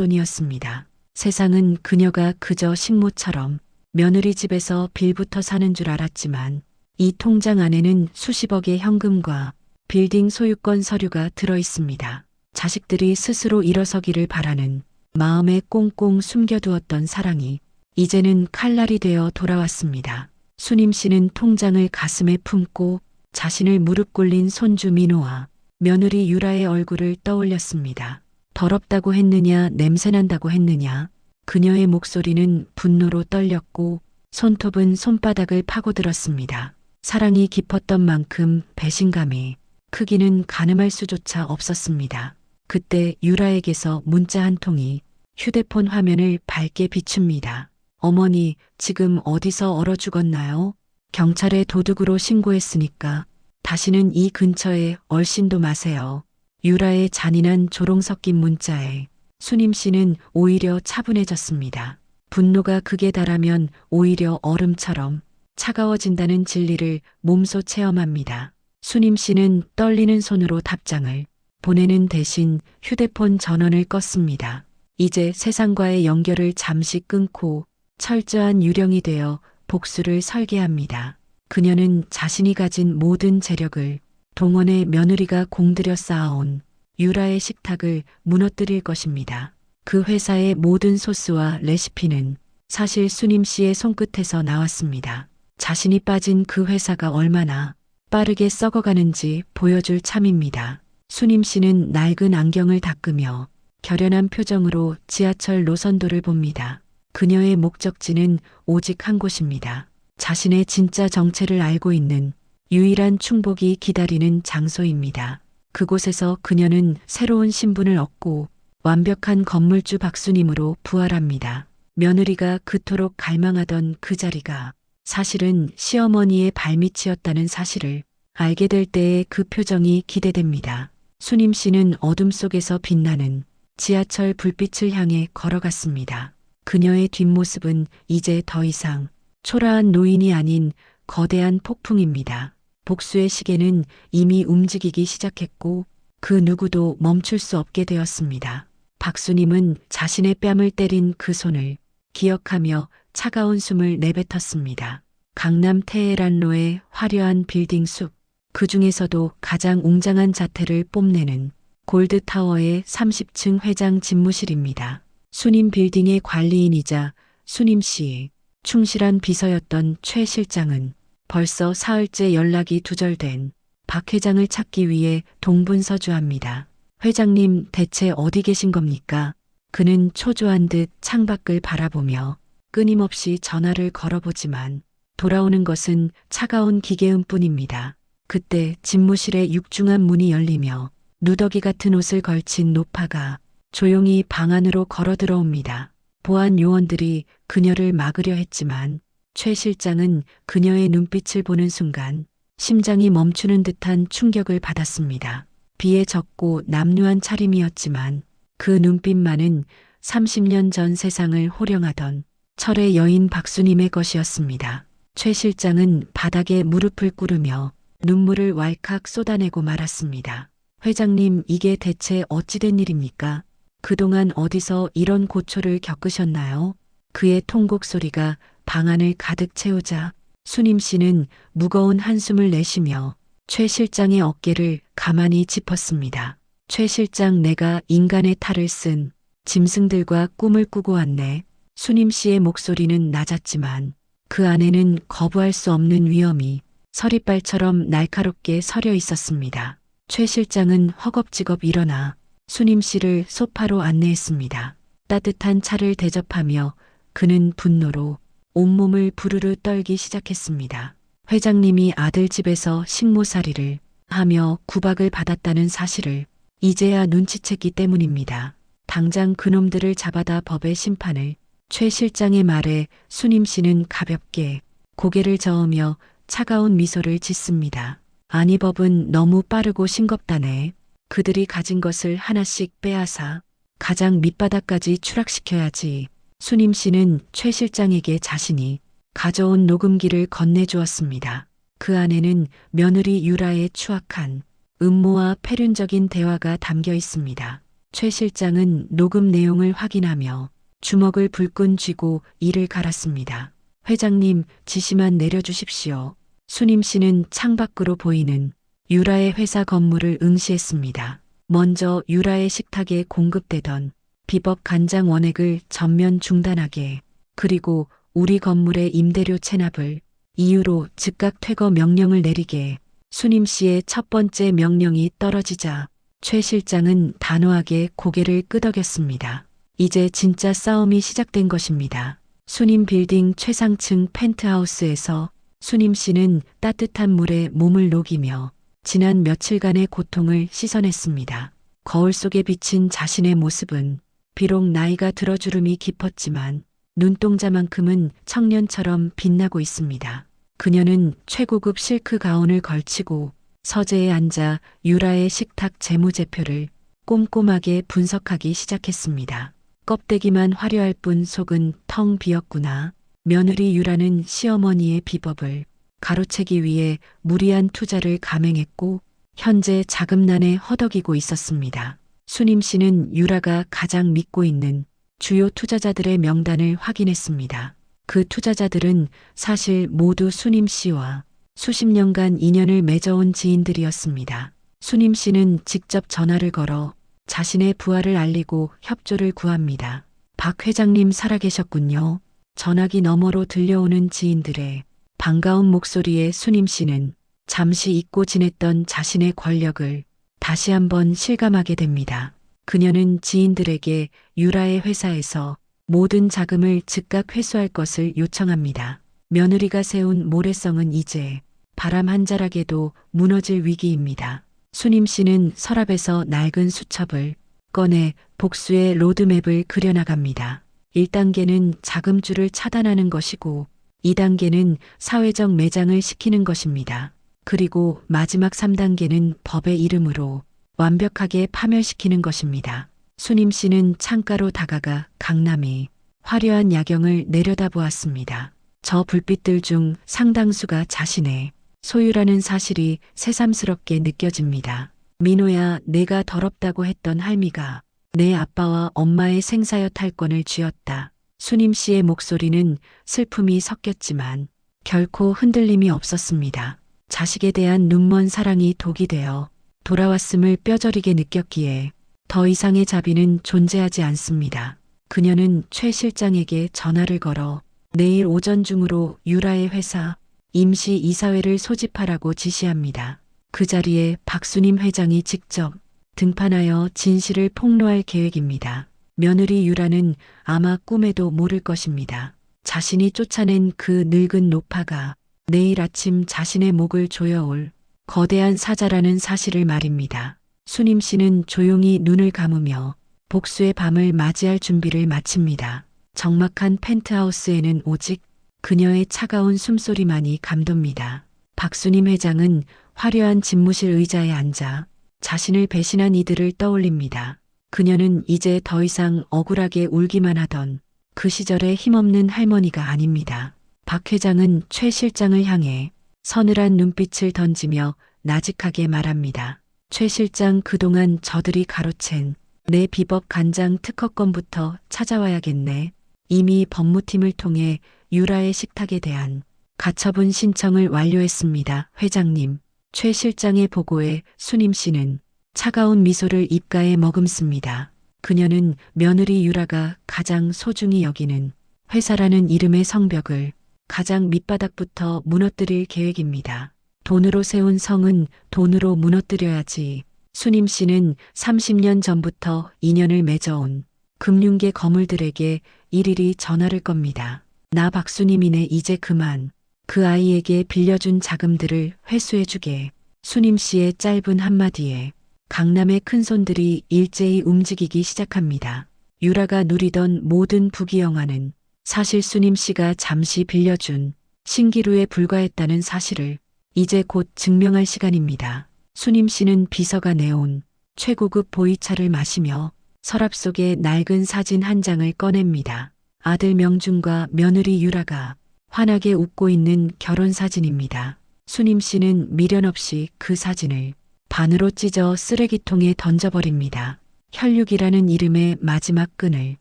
S2: 종잣돈이었습니다. 세상은 그녀가 그저 식모처럼 며느리 집에서 빌부터 사는 줄 알았지만 이 통장 안에는 수십억의 현금과 빌딩 소유권 서류가 들어 있습니다. 자식들이 스스로 일어서기를 바라는 마음에 꽁꽁 숨겨두었던 사랑이 이제는 칼날이 되어 돌아왔습니다. 수님 씨는 통장을 가슴에 품고 자신을 무릎 꿇린 손주 민호와 며느리 유라의 얼굴을 떠올렸습니다. 더럽다고 했느냐, 냄새난다고 했느냐. 그녀의 목소리는 분노로 떨렸고 손톱은 손바닥을 파고들었습니다. 사랑이 깊었던 만큼 배신감의 크기는 가늠할 수조차 없었습니다. 그때 유라에게서 문자 한 통이 휴대폰 화면을 밝게 비춥니다. 어머니, 지금 어디서 얼어 죽었나요? 경찰에 도둑으로 신고했으니까 다시는 이 근처에 얼씬도 마세요. 유라의 잔인한 조롱 섞인 문자에 수님 씨는 오히려 차분해졌습니다. 분노가 극에 달하면 오히려 얼음처럼 차가워진다는 진리를 몸소 체험합니다. 수님 씨는 떨리는 손으로 답장을 보내는 대신 휴대폰 전원을 껐습니다. 이제 세상과의 연결을 잠시 끊고 철저한 유령이 되어 복수를 설계합니다. 그녀는 자신이 가진 모든 재력을 동원해 며느리가 공들여 쌓아온 유라의 식탁을 무너뜨릴 것입니다. 그 회사의 모든 소스와 레시피는 사실 수님 씨의 손끝에서 나왔습니다. 자신이 빠진 그 회사가 얼마나 빠르게 썩어가는지 보여줄 참입니다. 수님 씨는 낡은 안경을 닦으며 결연한 표정으로 지하철 노선도를 봅니다. 그녀의 목적지는 오직 한 곳입니다. 자신의 진짜 정체를 알고 있는 유일한 충복이 기다리는 장소입니다. 그곳에서 그녀는 새로운 신분을 얻고 완벽한 건물주 박수님으로 부활합니다. 며느리가 그토록 갈망하던 그 자리가 사실은 시어머니의 발밑이었다는 사실을 알게 될 때의 그 표정이 기대됩니다. 수님 씨는 어둠 속에서 빛나는 지하철 불빛을 향해 걸어갔습니다. 그녀의 뒷모습은 이제 더 이상 초라한 노인이 아닌 거대한 폭풍입니다. 복수의 시계는 이미 움직이기 시작했고 그 누구도 멈출 수 없게 되었습니다. 박수님은 자신의 뺨을 때린 그 손을 기억하며 차가운 숨을 내뱉었습니다. 강남 테헤란로의 화려한 빌딩 숲, 그 중에서도 가장 웅장한 자태를 뽐내는 골드타워의 30층 회장 집무실입니다. 수님 빌딩의 관리인이자 수님 씨의 충실한 비서였던 최 실장은 벌써 사흘째 연락이 두절된 박 회장을 찾기 위해 동분서주합니다. 회장님 대체 어디 계신 겁니까? 그는 초조한 듯 창밖을 바라보며 끊임없이 전화를 걸어보지만 돌아오는 것은 차가운 기계음뿐입니다. 그때 집무실의 육중한 문이 열리며 누더기 같은 옷을 걸친 노파가 조용히 방 안으로 걸어 들어옵니다. 보안 요원들이 그녀를 막으려 했지만 최 실장은 그녀의 눈빛을 보는 순간 심장이 멈추는 듯한 충격을 받았습니다. 비에 젖고 남루한 차림이었지만 그 눈빛만은 30년 전 세상을 호령하던 철의 여인 박수님의 것이었습니다. 최 실장은 바닥에 무릎을 꿇으며 눈물을 왈칵 쏟아내고 말았습니다. 회장님, 이게 대체 어찌된 일입니까? 그동안 어디서 이런 고초를 겪으셨나요? 그의 통곡 소리가 방 안을 가득 채우자 수님 씨는 무거운 한숨을 내쉬며 최 실장의 어깨를 가만히 짚었습니다. 최 실장, 내가 인간의 탈을 쓴 짐승들과 꿈을 꾸고 왔네. 수님 씨의 목소리는 낮았지만 그 안에는 거부할 수 없는 위험이 서리발처럼 날카롭게 서려 있었습니다. 최 실장은 허겁지겁 일어나 수님 씨를 소파로 안내했습니다. 따뜻한 차를 대접하며 그는 분노로 온몸을 부르르 떨기 시작했습니다. 회장님이 아들 집에서 식모살이를 하며 구박을 받았다는 사실을 이제야 눈치챘기 때문입니다. 당장 그놈들을 잡아다 법의 심판을. 최 실장의 말에 수님 씨는 가볍게 고개를 저으며 차가운 미소를 짓습니다. 아니, 법은 너무 빠르고 싱겁다네. 그들이 가진 것을 하나씩 빼앗아 가장 밑바닥까지 추락시켜야지. 수님 씨는 최 실장에게 자신이 가져온 녹음기를 건네주었습니다. 그 안에는 며느리 유라의 추악한 음모와 패륜적인 대화가 담겨 있습니다. 최 실장은 녹음 내용을 확인하며 주먹을 불끈 쥐고 이를 갈았습니다. 회장님, 지시만 내려주십시오. 수님 씨는 창밖으로 보이는 유라의 회사 건물을 응시했습니다. 먼저 유라의 식탁에 공급되던 비법 간장 원액을 전면 중단하게, 그리고 우리 건물의 임대료 체납을 이유로 즉각 퇴거 명령을 내리게. 수님 씨의 첫 번째 명령이 떨어지자 최 실장은 단호하게 고개를 끄덕였습니다. 이제 진짜 싸움이 시작된 것입니다. 수님 빌딩 최상층 펜트하우스에서 수님 씨는 따뜻한 물에 몸을 녹이며 지난 며칠간의 고통을 씻어냈습니다. 거울 속에 비친 자신의 모습은 비록 나이가 들어 주름이 깊었지만 눈동자만큼은 청년처럼 빛나고 있습니다. 그녀는 최고급 실크 가운을 걸치고 서재에 앉아 유라의 식탁 재무제표를 꼼꼼하게 분석하기 시작했습니다. 껍데기만 화려할 뿐 속은 텅 비었구나. 며느리 유라는 시어머니의 비법을 가로채기 위해 무리한 투자를 감행했고 현재 자금난에 허덕이고 있었습니다. 수님 씨는 유라가 가장 믿고 있는 주요 투자자들의 명단을 확인했습니다. 그 투자자들은 사실 모두 수님 씨와 수십 년간 인연을 맺어온 지인들이었습니다. 수님 씨는 직접 전화를 걸어 자신의 부활을 알리고 협조를 구합니다. 박 회장님 살아계셨군요. 전화기 너머로 들려오는 지인들의 반가운 목소리에 수님 씨는 잠시 잊고 지냈던 자신의 권력을 다시 한번 실감하게 됩니다. 그녀는 지인들에게 유라의 회사에서 모든 자금을 즉각 회수할 것을 요청합니다. 며느리가 세운 모래성은 이제 바람 한 자락에도 무너질 위기입니다. 수님 씨는 서랍에서 낡은 수첩을 꺼내 복수의 로드맵을 그려나갑니다. 1단계는 자금줄을 차단하는 것이고 2단계는 사회적 매장을 시키는 것입니다. 그리고 마지막 3단계는 법의 이름으로 완벽하게 파멸시키는 것입니다. 수님 씨는 창가로 다가가 강남이 화려한 야경을 내려다보았습니다. 저 불빛들 중 상당수가 자신의 소유라는 사실이 새삼스럽게 느껴집니다. 민호야, 내가 더럽다고 했던 할미가 내 아빠와 엄마의 생사여 탈권을 쥐었다. 수님 씨의 목소리는 슬픔이 섞였지만 결코 흔들림이 없었습니다. 자식에 대한 눈먼 사랑이 독이 되어 돌아왔음을 뼈저리게 느꼈기에 더 이상의 자비는 존재하지 않습니다. 그녀는 최 실장에게 전화를 걸어 내일 오전 중으로 유라의 회사 임시 이사회를 소집하라고 지시합니다. 그 자리에 박수님 회장이 직접 등판하여 진실을 폭로할 계획입니다. 며느리 유라는 아마 꿈에도 모를 것입니다. 자신이 쫓아낸 그 늙은 노파가 내일 아침 자신의 목을 조여올 거대한 사자라는 사실을 말입니다. 수님 씨는 조용히 눈을 감으며 복수의 밤을 맞이할 준비를 마칩니다. 적막한 펜트하우스에는 오직 그녀의 차가운 숨소리만이 감돕니다. 박수님 회장은 화려한 집무실 의자에 앉아 자신을 배신한 이들을 떠올립니다. 그녀는 이제 더 이상 억울하게 울기만 하던 그 시절의 힘없는 할머니가 아닙니다. 박 회장은 최 실장을 향해 서늘한 눈빛을 던지며 나직하게 말합니다. 최 실장, 그동안 저들이 가로챈 내 비법 간장 특허 건부터 찾아와야겠네. 이미 법무팀을 통해 유라의 식탁에 대한 가처분 신청을 완료했습니다. 회장님. 최 실장의 보고에 수님 씨는 차가운 미소를 입가에 머금습니다. 그녀는 며느리 유라가 가장 소중히 여기는 회사라는 이름의 성벽을 가장 밑바닥부터 무너뜨릴 계획입니다. 돈으로 세운 성은 돈으로 무너뜨려야지. 수님 씨는 30년 전부터 인연을 맺어온 금융계 거물들에게 일일이 전화를 겁니다. 나 박수님이네, 이제 그만 그 아이에게 빌려준 자금들을 회수해주게. 수님 씨의 짧은 한마디에 강남의 큰손들이 일제히 움직이기 시작합니다. 유라가 누리던 모든 부귀영화는 사실 수님 씨가 잠시 빌려준 신기루에 불과했다는 사실을 이제 곧 증명할 시간입니다. 수님 씨는 비서가 내온 최고급 보이차를 마시며 서랍 속에 낡은 사진 한 장을 꺼냅니다. 아들 명준과 며느리 유라가 환하게 웃고 있는 결혼 사진입니다. 수님 씨는 미련 없이 그 사진을 반으로 찢어 쓰레기통에 던져버립니다. 혈육이라는 이름의 마지막 끈을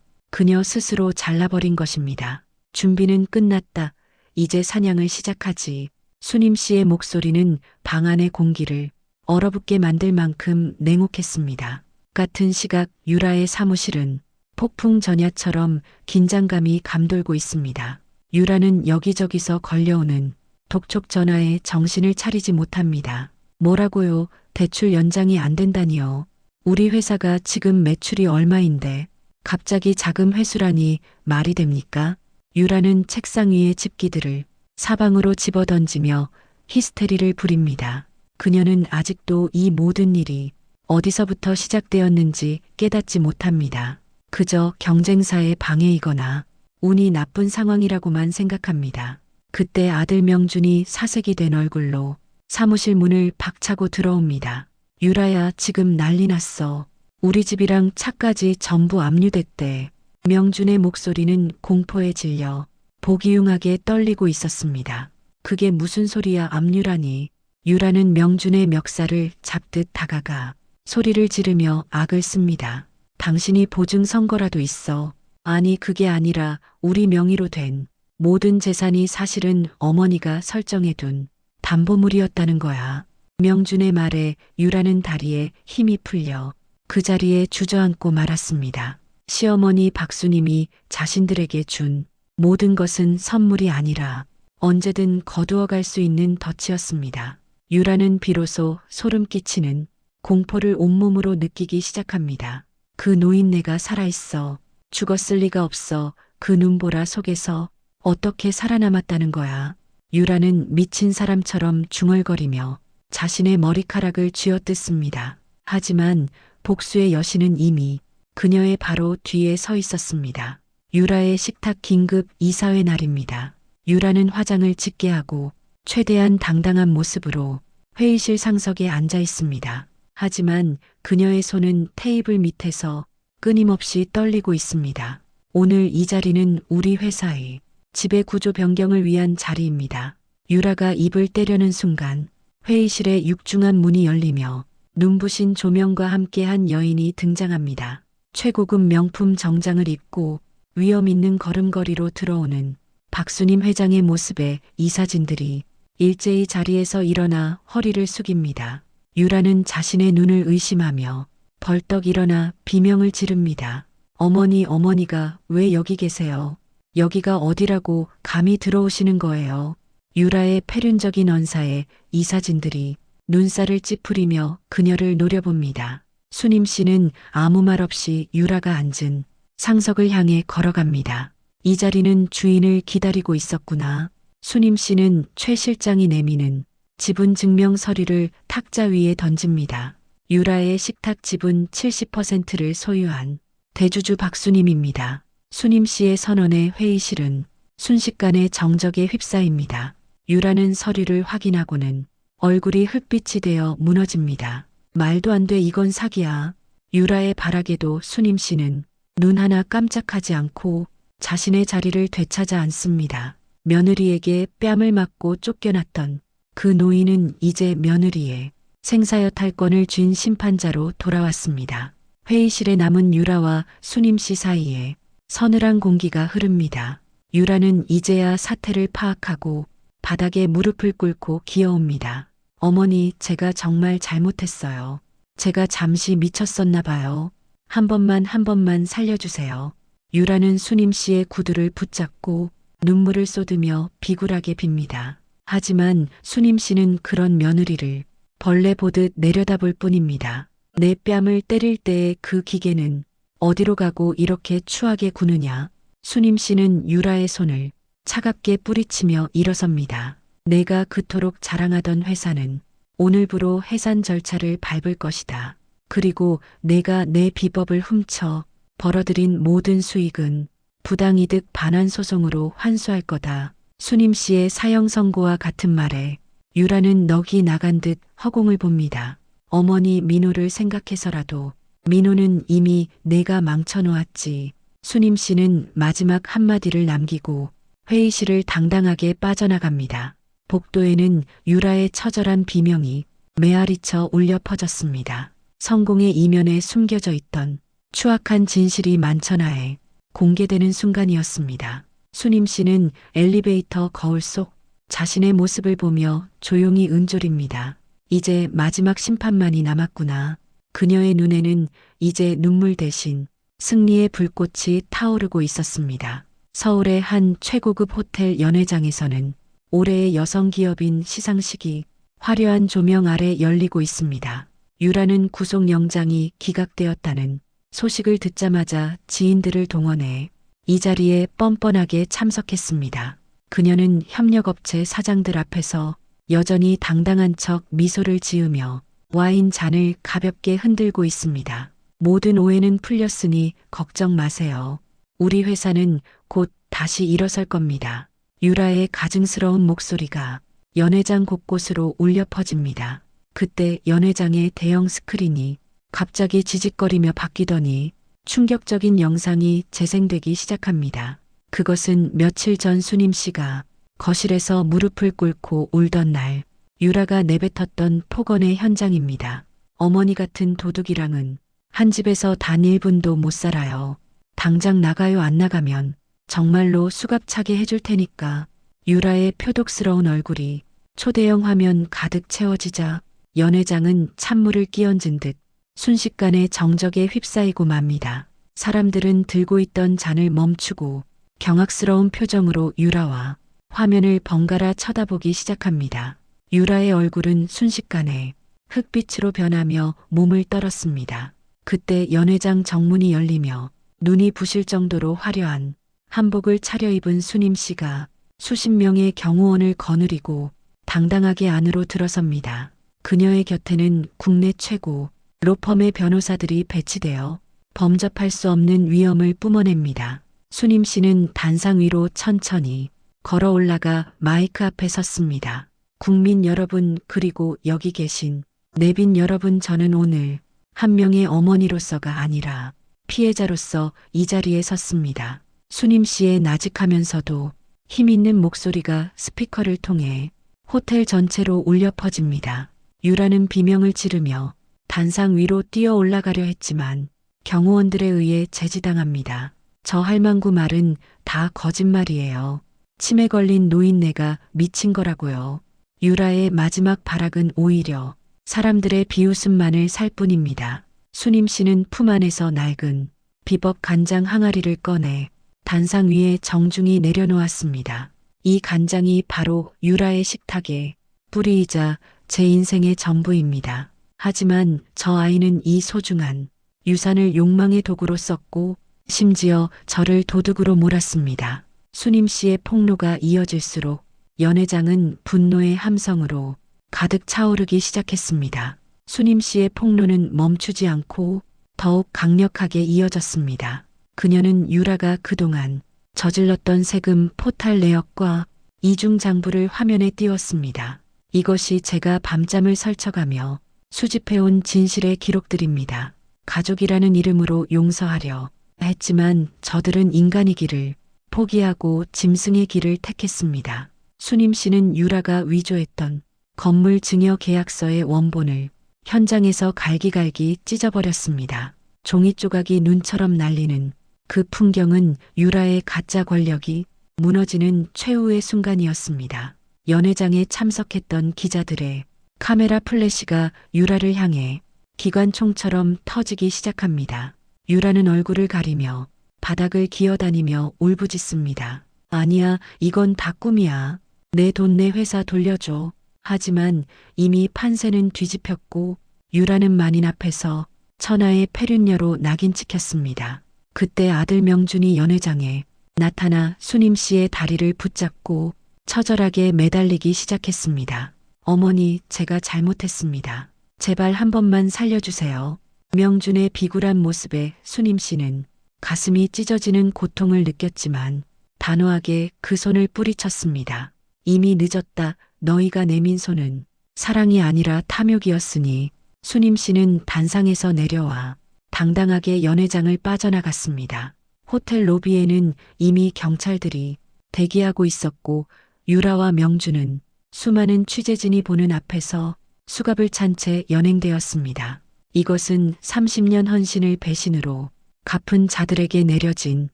S2: 그녀 스스로 잘라버린 것입니다. 준비는 끝났다. 이제 사냥을 시작하지. 수님 씨의 목소리는 방 안의 공기를 얼어붙게 만들 만큼 냉혹했습니다. 같은 시각 유라의 사무실은 폭풍 전야처럼 긴장감이 감돌고 있습니다. 유라는 여기저기서 걸려오는 독촉 전화에 정신을 차리지 못합니다. 뭐라고요? 대출 연장이 안 된다니요. 우리 회사가 지금 매출이 얼마인데 갑자기 자금 회수라니 말이 됩니까? 유라는 책상 위의 집기들을 사방으로 집어던지며 히스테리를 부립니다. 그녀는 아직도 이 모든 일이 어디서부터 시작되었는지 깨닫지 못합니다. 그저 경쟁사의 방해이거나 운이 나쁜 상황이라고만 생각합니다. 그때 아들 명준이 사색이 된 얼굴로 사무실 문을 박차고 들어옵니다. 유라야, 지금 난리 났어. 우리 집이랑 차까지 전부 압류됐대. 명준의 목소리는 공포에 질려 보기흉하게 떨리고 있었습니다. 그게 무슨 소리야, 압류라니. 유라는 명준의 멱살을 잡듯 다가가 소리를 지르며 악을 씁니다. 당신이 보증 선거라도 있어. 아니, 그게 아니라 우리 명의로 된 모든 재산이 사실은 어머니가 설정해둔 담보물이었다는 거야. 명준의 말에 유라는 다리에 힘이 풀려 그 자리에 주저앉고 말았습니다. 시어머니 박수님이 자신들에게 준 모든 것은 선물이 아니라 언제든 거두어갈 수 있는 덫이었습니다. 유라는 비로소 소름 끼치는 공포를 온몸으로 느끼기 시작합니다. 그 노인네가 살아있어. 죽었을 리가 없어. 그 눈보라 속에서 어떻게 살아남았다는 거야. 유라는 미친 사람처럼 중얼거리며 자신의 머리카락을 쥐어뜯습니다. 하지만 복수의 여신은 이미 그녀의 바로 뒤에 서 있었습니다. 유라의 식탁 긴급 이사회 날입니다. 유라는 화장을 짙게 하고 최대한 당당한 모습으로 회의실 상석에 앉아 있습니다. 하지만 그녀의 손은 테이블 밑에서 끊임없이 떨리고 있습니다. 오늘 이 자리는 우리 회사의 지배 구조 변경을 위한 자리입니다. 유라가 입을 떼려는 순간 회의실에 육중한 문이 열리며 눈부신 조명과 함께 한 여인이 등장합니다. 최고급 명품 정장을 입고 위엄 있는 걸음걸이로 들어오는 박수님 회장의 모습에 이사진들이 일제히 자리에서 일어나 허리를 숙입니다. 유라는 자신의 눈을 의심하며 벌떡 일어나 비명을 지릅니다. 어머니가 왜 여기 계세요? 여기가 어디라고 감히 들어오시는 거예요? 유라의 패륜적인 언사에 이사진들이 눈살을 찌푸리며 그녀를 노려봅니다. 수님 씨는 아무 말 없이 유라가 앉은 상석을 향해 걸어갑니다. 이 자리는 주인을 기다리고 있었구나. 수님 씨는 최 실장이 내미는 지분 증명 서류를 탁자 위에 던집니다. 유라의 식탁 지분 70%를 소유한 대주주 박수님입니다. 수님 씨의 선언에 회의실은 순식간에 정적에 휩싸입니다. 유라는 서류를 확인하고는 얼굴이 흙빛이 되어 무너집니다. 말도 안 돼, 이건 사기야. 유라의 발악에도 수님 씨는 눈 하나 깜짝하지 않고 자신의 자리를 되찾아 앉습니다. 며느리에게 뺨을 맞고 쫓겨났던 그 노인은 이제 며느리의 생사여 탈권을 쥔 심판자로 돌아왔습니다. 회의실에 남은 유라와 수님 씨 사이에 서늘한 공기가 흐릅니다. 유라는 이제야 사태를 파악하고 바닥에 무릎을 꿇고 기어옵니다. 어머니, 제가 정말 잘못했어요. 제가 잠시 미쳤었나 봐요. 한 번만 살려주세요. 유라는 수님 씨의 구두를 붙잡고 눈물을 쏟으며 비굴하게 빕니다. 하지만 수님 씨는 그런 며느리를 벌레 보듯 내려다볼 뿐입니다. 내 뺨을 때릴 때의 그 기계는 어디로 가고 이렇게 추하게 구느냐. 수님 씨는 유라의 손을 차갑게 뿌리치며 일어섭니다. 내가 그토록 자랑하던 회사는 오늘부로 해산 절차를 밟을 것이다. 그리고 내가 내 비법을 훔쳐 벌어들인 모든 수익은 부당이득 반환 소송으로 환수할 거다. 수님 씨의 사형 선고와 같은 말에 유라는 넋이 나간 듯 허공을 봅니다. 어머니 민호를 생각해서라도 민호는 이미 내가 망쳐놓았지. 수님 씨는 마지막 한마디를 남기고 회의실을 당당하게 빠져나갑니다. 복도에는 유라의 처절한 비명이 메아리쳐 울려 퍼졌습니다. 성공의 이면에 숨겨져 있던 추악한 진실이 만천하에 공개되는 순간이었습니다. 수님 씨는 엘리베이터 거울 속 자신의 모습을 보며 조용히 은졸입니다. 이제 마지막 심판만이 남았구나. 그녀의 눈에는 이제 눈물 대신 승리의 불꽃이 타오르고 있었습니다. 서울의 한 최고급 호텔 연회장에서는 올해의 여성 기업인 시상식이 화려한 조명 아래 열리고 있습니다. 유라는 구속영장이 기각되었다는 소식을 듣자마자 지인들을 동원해 이 자리에 뻔뻔하게 참석했습니다. 그녀는 협력업체 사장들 앞에서 여전히 당당한 척 미소를 지으며 와인 잔을 가볍게 흔들고 있습니다. 모든 오해는 풀렸으니 걱정 마세요. 우리 회사는 곧 다시 일어설 겁니다. 유라의 가증스러운 목소리가 연회장 곳곳으로 울려 퍼집니다. 그때 연회장의 대형 스크린이 갑자기 지직거리며 바뀌더니 충격적인 영상이 재생되기 시작합니다. 그것은 며칠 전 수님 씨가 거실에서 무릎을 꿇고 울던 날 유라가 내뱉었던 폭언의 현장입니다. 어머니 같은 도둑이랑은 한 집에서 단 1분도 못 살아요. 당장 나가요. 안 나가면 정말로 수갑차게 해줄 테니까. 유라의 표독스러운 얼굴이 초대형 화면 가득 채워지자 연회장은 찬물을 끼얹은 듯 순식간에 정적에 휩싸이고 맙니다. 사람들은 들고 있던 잔을 멈추고 경악스러운 표정으로 유라와 화면을 번갈아 쳐다보기 시작합니다. 유라의 얼굴은 순식간에 흑빛으로 변하며 몸을 떨었습니다. 그때 연회장 정문이 열리며 눈이 부실 정도로 화려한 한복을 차려입은 수님 씨가 수십 명의 경호원을 거느리고 당당하게 안으로 들어섭니다. 그녀의 곁에는 국내 최고 로펌의 변호사들이 배치되어 범접할 수 없는 위험을 뿜어냅니다. 수님 씨는 단상 위로 천천히 걸어 올라가 마이크 앞에 섰습니다. 국민 여러분, 그리고 여기 계신 내빈 여러분, 저는 오늘 한 명의 어머니로서가 아니라 피해자로서 이 자리에 섰습니다. 수님 씨의 나직하면서도 힘 있는 목소리가 스피커를 통해 호텔 전체로 울려 퍼집니다. 유라는 비명을 지르며 단상 위로 뛰어 올라가려 했지만 경호원들에 의해 제지당합니다. 저 할망구 말은 다 거짓말이에요. 치매 걸린 노인네가 미친 거라고요. 유라의 마지막 발악은 오히려 사람들의 비웃음만을 살 뿐입니다. 수님 씨는 품 안에서 낡은 비법 간장 항아리를 꺼내 단상 위에 정중히 내려놓았습니다. 이 간장이 바로 유라의 식탁의 뿌리이자 제 인생의 전부입니다. 하지만 저 아이는 이 소중한 유산을 욕망의 도구로 썼고 심지어 저를 도둑으로 몰았습니다. 수님 씨의 폭로가 이어질수록 연회장은 분노의 함성으로 가득 차오르기 시작했습니다. 수님 씨의 폭로는 멈추지 않고 더욱 강력하게 이어졌습니다. 그녀는 유라가 그동안 저질렀던 세금 포탈 내역과 이중 장부를 화면에 띄웠습니다. 이것이 제가 밤잠을 설쳐가며 수집해온 진실의 기록들입니다. 가족이라는 이름으로 용서하려 했지만 저들은 인간이기를 포기하고 짐승의 길을 택했습니다. 수님 씨는 유라가 위조했던 건물 증여 계약서의 원본을 현장에서 갈기갈기 찢어버렸습니다. 종이 조각이 눈처럼 날리는 그 풍경은 유라의 가짜 권력이 무너지는 최후의 순간이었습니다. 연회장에 참석했던 기자들의 카메라 플래시가 유라를 향해 기관총처럼 터지기 시작합니다. 유라는 얼굴을 가리며 바닥을 기어다니며 울부짖습니다. 아니야, 이건 다 꿈이야. 내 돈 내 회사 돌려줘. 하지만 이미 판세는 뒤집혔고 유라는 만인 앞에서 천하의 패륜녀로 낙인 찍혔습니다. 그때 아들 명준이 연회장에 나타나 수님 씨의 다리를 붙잡고 처절하게 매달리기 시작했습니다. 어머니, 제가 잘못했습니다. 제발 한 번만 살려주세요. 명준의 비굴한 모습에 수님 씨는 가슴이 찢어지는 고통을 느꼈지만 단호하게 그 손을 뿌리쳤습니다. 이미 늦었다. 너희가 내민 손은 사랑이 아니라 탐욕이었으니. 수님 씨는 단상에서 내려와 당당하게 연회장을 빠져나갔습니다. 호텔 로비에는 이미 경찰들이 대기하고 있었고 유라와 명준은 수많은 취재진이 보는 앞에서 수갑을 찬 채 연행되었습니다. 이것은 30년 헌신을 배신으로 갚은 자들에게 내려진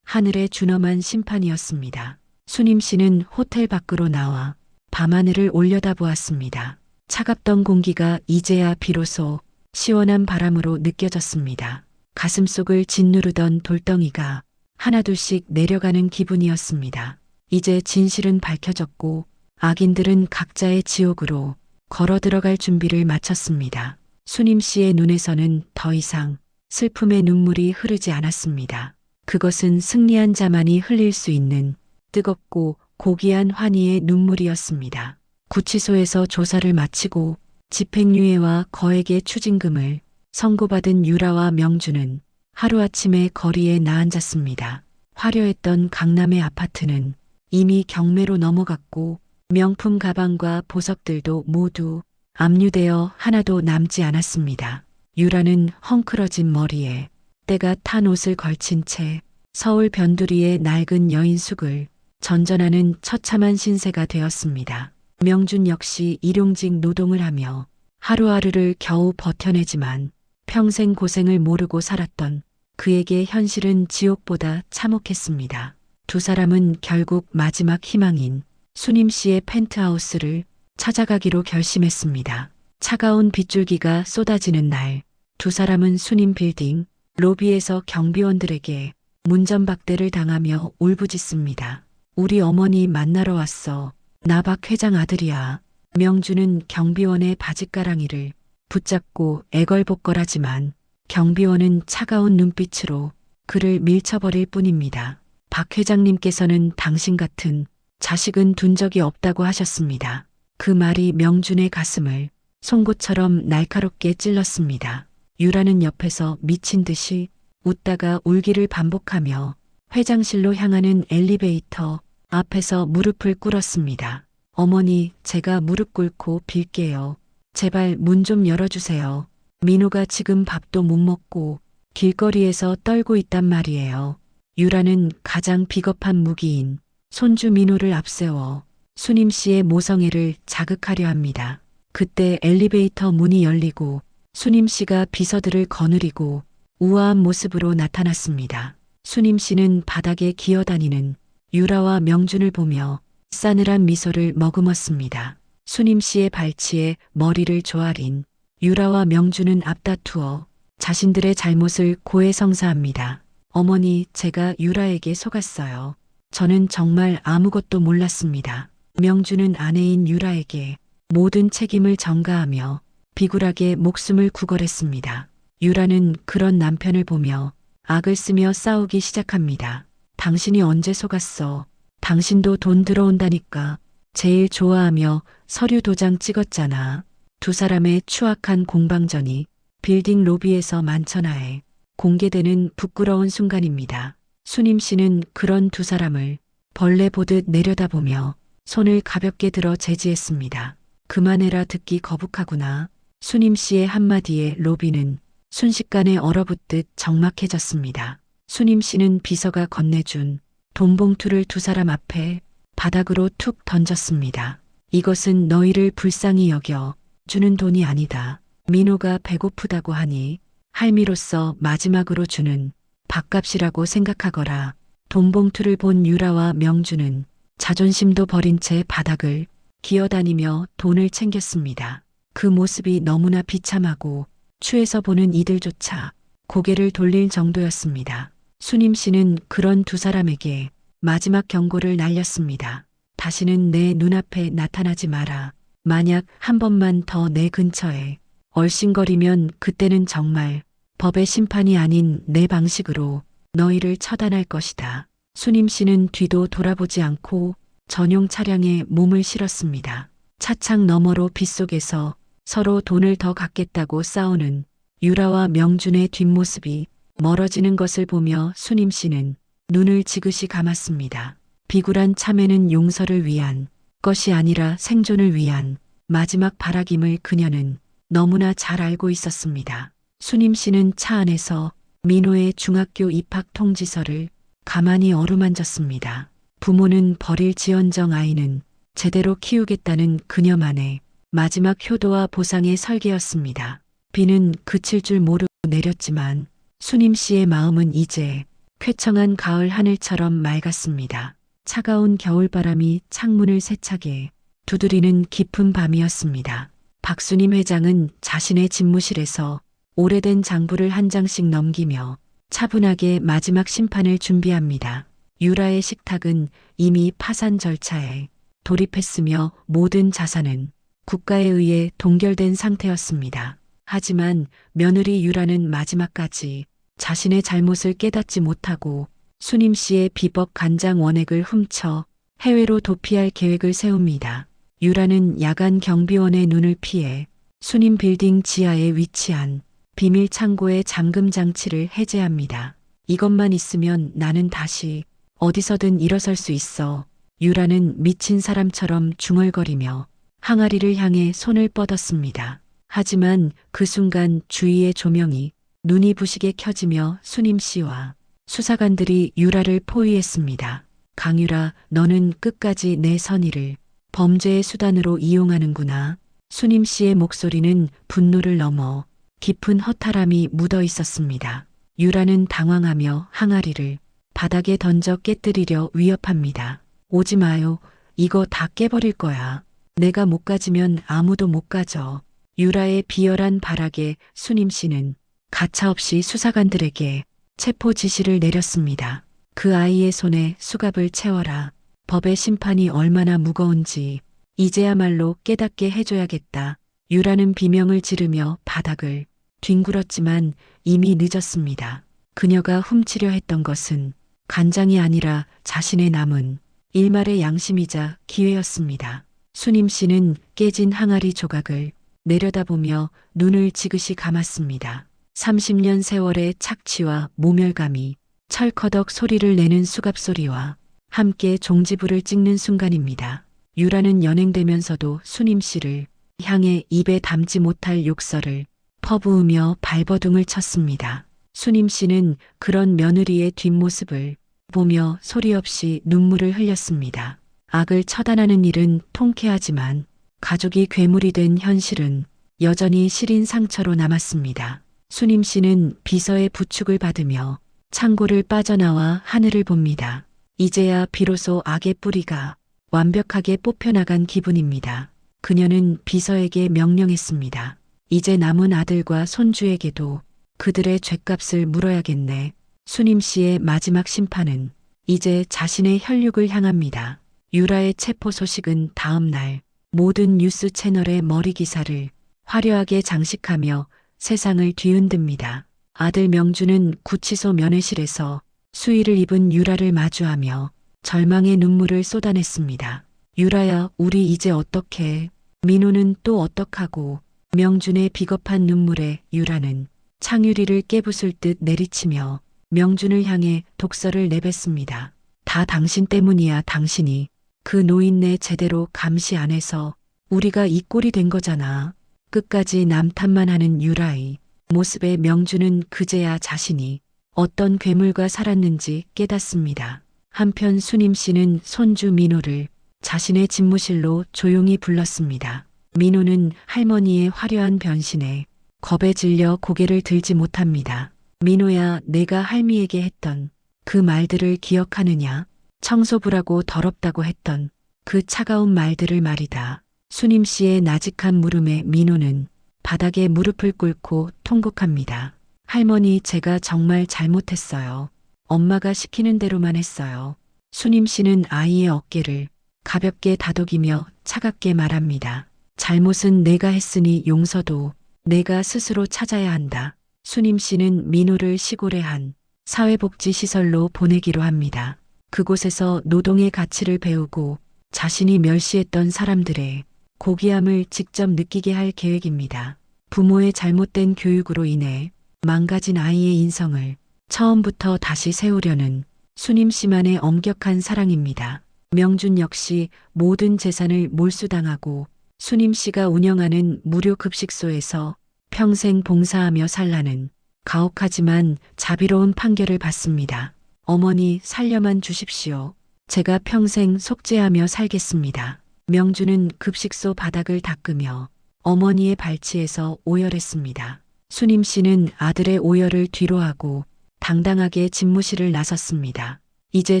S2: 하늘의 준엄한 심판이었습니다. 수님 씨는 호텔 밖으로 나와 밤하늘을 올려다보았습니다. 차갑던 공기가 이제야 비로소 시원한 바람으로 느껴졌습니다. 가슴속을 짓누르던 돌덩이가 하나둘씩 내려가는 기분이었습니다. 이제 진실은 밝혀졌고 악인들은 각자의 지옥으로 걸어 들어갈 준비를 마쳤습니다. 수님 씨의 눈에서는 더 이상 슬픔의 눈물이 흐르지 않았습니다. 그것은 승리한 자만이 흘릴 수 있는 뜨겁고 고귀한 환희의 눈물이었습니다. 구치소에서 조사를 마치고 집행유예와 거액의 추징금을 선고받은 유라와 명준은 하루아침에 거리에 나앉았습니다. 화려했던 강남의 아파트는 이미 경매로 넘어갔고 명품 가방과 보석들도 모두 압류되어 하나도 남지 않았습니다. 유라는 헝클어진 머리에 때가 탄 옷을 걸친 채 서울 변두리의 낡은 여인숙을 전전하는 처참한 신세가 되었습니다. 명준 역시 일용직 노동을 하며 하루하루를 겨우 버텨내지만 평생 고생을 모르고 살았던 그에게 현실은 지옥보다 참혹했습니다. 두 사람은 결국 마지막 희망인 수님 씨의 펜트하우스를 찾아가기로 결심했습니다. 차가운 빗줄기가 쏟아지는 날, 두 사람은 수님 빌딩 로비에서 경비원들에게 문전박대를 당하며 울부짖습니다. 우리 어머니 만나러 왔어. 나 박 회장 아들이야. 명준은 경비원의 바짓가랑이를 붙잡고 애걸복걸하지만 경비원은 차가운 눈빛으로 그를 밀쳐버릴 뿐입니다. 박 회장님께서는 당신 같은 자식은 둔 적이 없다고 하셨습니다. 그 말이 명준의 가슴을 송곳처럼 날카롭게 찔렀습니다. 유라는 옆에서 미친 듯이 웃다가 울기를 반복하며 회장실로 향하는 엘리베이터 앞에서 무릎을 꿇었습니다. 어머니, 제가 무릎 꿇고 빌게요. 제발 문 좀 열어주세요. 민호가 지금 밥도 못 먹고 길거리에서 떨고 있단 말이에요. 유라는 가장 비겁한 무기인 손주 민호를 앞세워 수님 씨의 모성애를 자극하려 합니다. 그때 엘리베이터 문이 열리고 수님 씨가 비서들을 거느리고 우아한 모습으로 나타났습니다. 수님 씨는 바닥에 기어다니는 유라와 명준을 보며 싸늘한 미소를 머금었습니다. 수님 씨의 발치에 머리를 조아린 유라와 명준은 앞다투어 자신들의 잘못을 고해성사합니다. 어머니, 제가 유라에게 속았어요. 저는 정말 아무것도 몰랐습니다. 명준은 아내인 유라에게 모든 책임을 전가하며 비굴하게 목숨을 구걸했습니다. 유라는 그런 남편을 보며 악을 쓰며 싸우기 시작합니다. 당신이 언제 속았어? 당신도 돈 들어온다니까. 제일 좋아하며 서류 도장 찍었잖아. 두 사람의 추악한 공방전이 빌딩 로비에서 만천하에 공개되는 부끄러운 순간입니다. 수님 씨는 그런 두 사람을 벌레 보듯 내려다보며 손을 가볍게 들어 제지했습니다. 그만해라, 듣기 거북하구나. 수님 씨의 한마디에 로비는 순식간에 얼어붙듯 적막해졌습니다. 수님 씨는 비서가 건네준 돈 봉투를 두 사람 앞에 바닥으로 툭 던졌습니다. 이것은 너희를 불쌍히 여겨 주는 돈이 아니다. 민호가 배고프다고 하니 할미로서 마지막으로 주는 밥값이라고 생각하거라. 돈 봉투를 본 유라와 명준은 자존심도 버린 채 바닥을 기어다니며 돈을 챙겼습니다. 그 모습이 너무나 비참하고 추해서 보는 이들조차 고개를 돌릴 정도였습니다. 수님 씨는 그런 두 사람에게 마지막 경고를 날렸습니다. 다시는 내 눈앞에 나타나지 마라. 만약 한 번만 더 내 근처에 얼씬거리면 그때는 정말 법의 심판이 아닌 내 방식으로 너희를 처단할 것이다. 수님 씨는 뒤도 돌아보지 않고 전용 차량에 몸을 실었습니다. 차창 너머로 빗속에서 서로 돈을 더 갚겠다고 싸우는 유라와 명준의 뒷모습이 멀어지는 것을 보며 수님 씨는 눈을 지그시 감았습니다. 비굴한 참회는 용서를 위한 것이 아니라 생존을 위한 마지막 발악임을 그녀는 너무나 잘 알고 있었습니다. 수님 씨는 차 안에서 민호의 중학교 입학 통지서를 가만히 어루만졌습니다. 부모는 버릴지언정 아이는 제대로 키우겠다는 그녀만의 마지막 효도와 보상의 설계였습니다. 비는 그칠 줄 모르고 내렸지만 수님 씨의 마음은 이제 쾌청한 가을 하늘처럼 맑았습니다. 차가운 겨울바람이 창문을 세차게 두드리는 깊은 밤이었습니다. 박수님 회장은 자신의 집무실에서 오래된 장부를 한 장씩 넘기며 차분하게 마지막 심판을 준비합니다. 유라의 식탁은 이미 파산 절차에 돌입했으며 모든 자산은 국가에 의해 동결된 상태였습니다. 하지만 며느리 유라는 마지막까지 자신의 잘못을 깨닫지 못하고 수님 씨의 비법 간장 원액을 훔쳐 해외로 도피할 계획을 세웁니다. 유라는 야간 경비원의 눈을 피해 수님 빌딩 지하에 위치한 비밀 창고의 잠금 장치를 해제합니다. 이것만 있으면 나는 다시 어디서든 일어설 수 있어. 유라는 미친 사람처럼 중얼거리며 항아리를 향해 손을 뻗었습니다. 하지만 그 순간 주위의 조명이 눈이 부시게 켜지며 수님 씨와 수사관들이 유라를 포위했습니다. 강유라, 너는 끝까지 내 선의를 범죄의 수단으로 이용하는구나. 수님 씨의 목소리는 분노를 넘어 깊은 허탈함이 묻어 있었습니다. 유라는 당황하며 항아리를 바닥에 던져 깨뜨리려 위협합니다. 오지 마요. 이거 다 깨버릴 거야. 내가 못 가지면 아무도 못 가져. 유라의 비열한 발악에 수님 씨는 가차없이 수사관들에게 체포 지시를 내렸습니다. 그 아이의 손에 수갑을 채워라. 법의 심판이 얼마나 무거운지 이제야말로 깨닫게 해줘야겠다. 유라는 비명을 지르며 바닥을 뒹굴었지만 이미 늦었습니다. 그녀가 훔치려 했던 것은 간장이 아니라 자신의 남은 일말의 양심이자 기회였습니다. 수님 씨는 깨진 항아리 조각을 내려다보며 눈을 지그시 감았습니다. 30년 세월의 착취와 모멸감이 철커덕 소리를 내는 수갑소리와 함께 종지부를 찍는 순간입니다. 유라는 연행되면서도 수님 씨를 향해 입에 담지 못할 욕설을 퍼부으며 발버둥을 쳤습니다. 수님 씨는 그런 며느리의 뒷모습을 보며 소리 없이 눈물을 흘렸습니다. 악을 처단하는 일은 통쾌하지만 가족이 괴물이 된 현실은 여전히 시린 상처로 남았습니다. 수님 씨는 비서의 부축을 받으며 창고를 빠져나와 하늘을 봅니다. 이제야 비로소 악의 뿌리가 완벽하게 뽑혀나간 기분입니다. 그녀는 비서에게 명령했습니다. 이제 남은 아들과 손주에게도 그들의 죗값을 물어야겠네. 수님 씨의 마지막 심판은 이제 자신의 혈육을 향합니다. 유라의 체포 소식은 다음 날 모든 뉴스 채널의 머리 기사를 화려하게 장식하며 세상을 뒤흔듭니다. 아들 명주는 구치소 면회실에서 수의를 입은 유라를 마주하며 절망의 눈물을 쏟아냈습니다. 유라야, 우리 이제 어떡해? 민호는 또 어떡하고? 명준의 비겁한 눈물에 유라는 창유리를 깨부술 듯 내리치며 명준을 향해 독설을 내뱉습니다. 다 당신 때문이야. 당신이 그 노인네 제대로 감시 안 해서 우리가 이 꼴이 된 거잖아. 끝까지 남 탓만 하는 유라의 모습에 명준은 그제야 자신이 어떤 괴물과 살았는지 깨닫습니다. 한편 수님 씨는 손주 민호를 자신의 집무실로 조용히 불렀습니다. 민호는 할머니의 화려한 변신에 겁에 질려 고개를 들지 못합니다. 민호야, 내가 할미에게 했던 그 말들을 기억하느냐? 청소부라고 더럽다고 했던 그 차가운 말들을 말이다. 수님 씨의 나직한 물음에 민호는 바닥에 무릎을 꿇고 통곡합니다. 할머니, 제가 정말 잘못했어요. 엄마가 시키는 대로만 했어요. 수님 씨는 아이의 어깨를 가볍게 다독이며 차갑게 말합니다. 잘못은 내가 했으니 용서도 내가 스스로 찾아야 한다. 수님 씨는 민호를 시골의 한 사회복지시설로 보내기로 합니다. 그곳에서 노동의 가치를 배우고 자신이 멸시했던 사람들의 고귀함을 직접 느끼게 할 계획입니다. 부모의 잘못된 교육으로 인해 망가진 아이의 인성을 처음부터 다시 세우려는 수님 씨만의 엄격한 사랑입니다. 명준 역시 모든 재산을 몰수당하고 수님 씨가 운영하는 무료 급식소에서 평생 봉사하며 살라는 가혹하지만 자비로운 판결을 받습니다. 어머니, 살려만 주십시오. 제가 평생 속죄하며 살겠습니다. 명준은 급식소 바닥을 닦으며 어머니의 발치에서 오열했습니다. 수님 씨는 아들의 오열을 뒤로하고 당당하게 집무실을 나섰습니다. 이제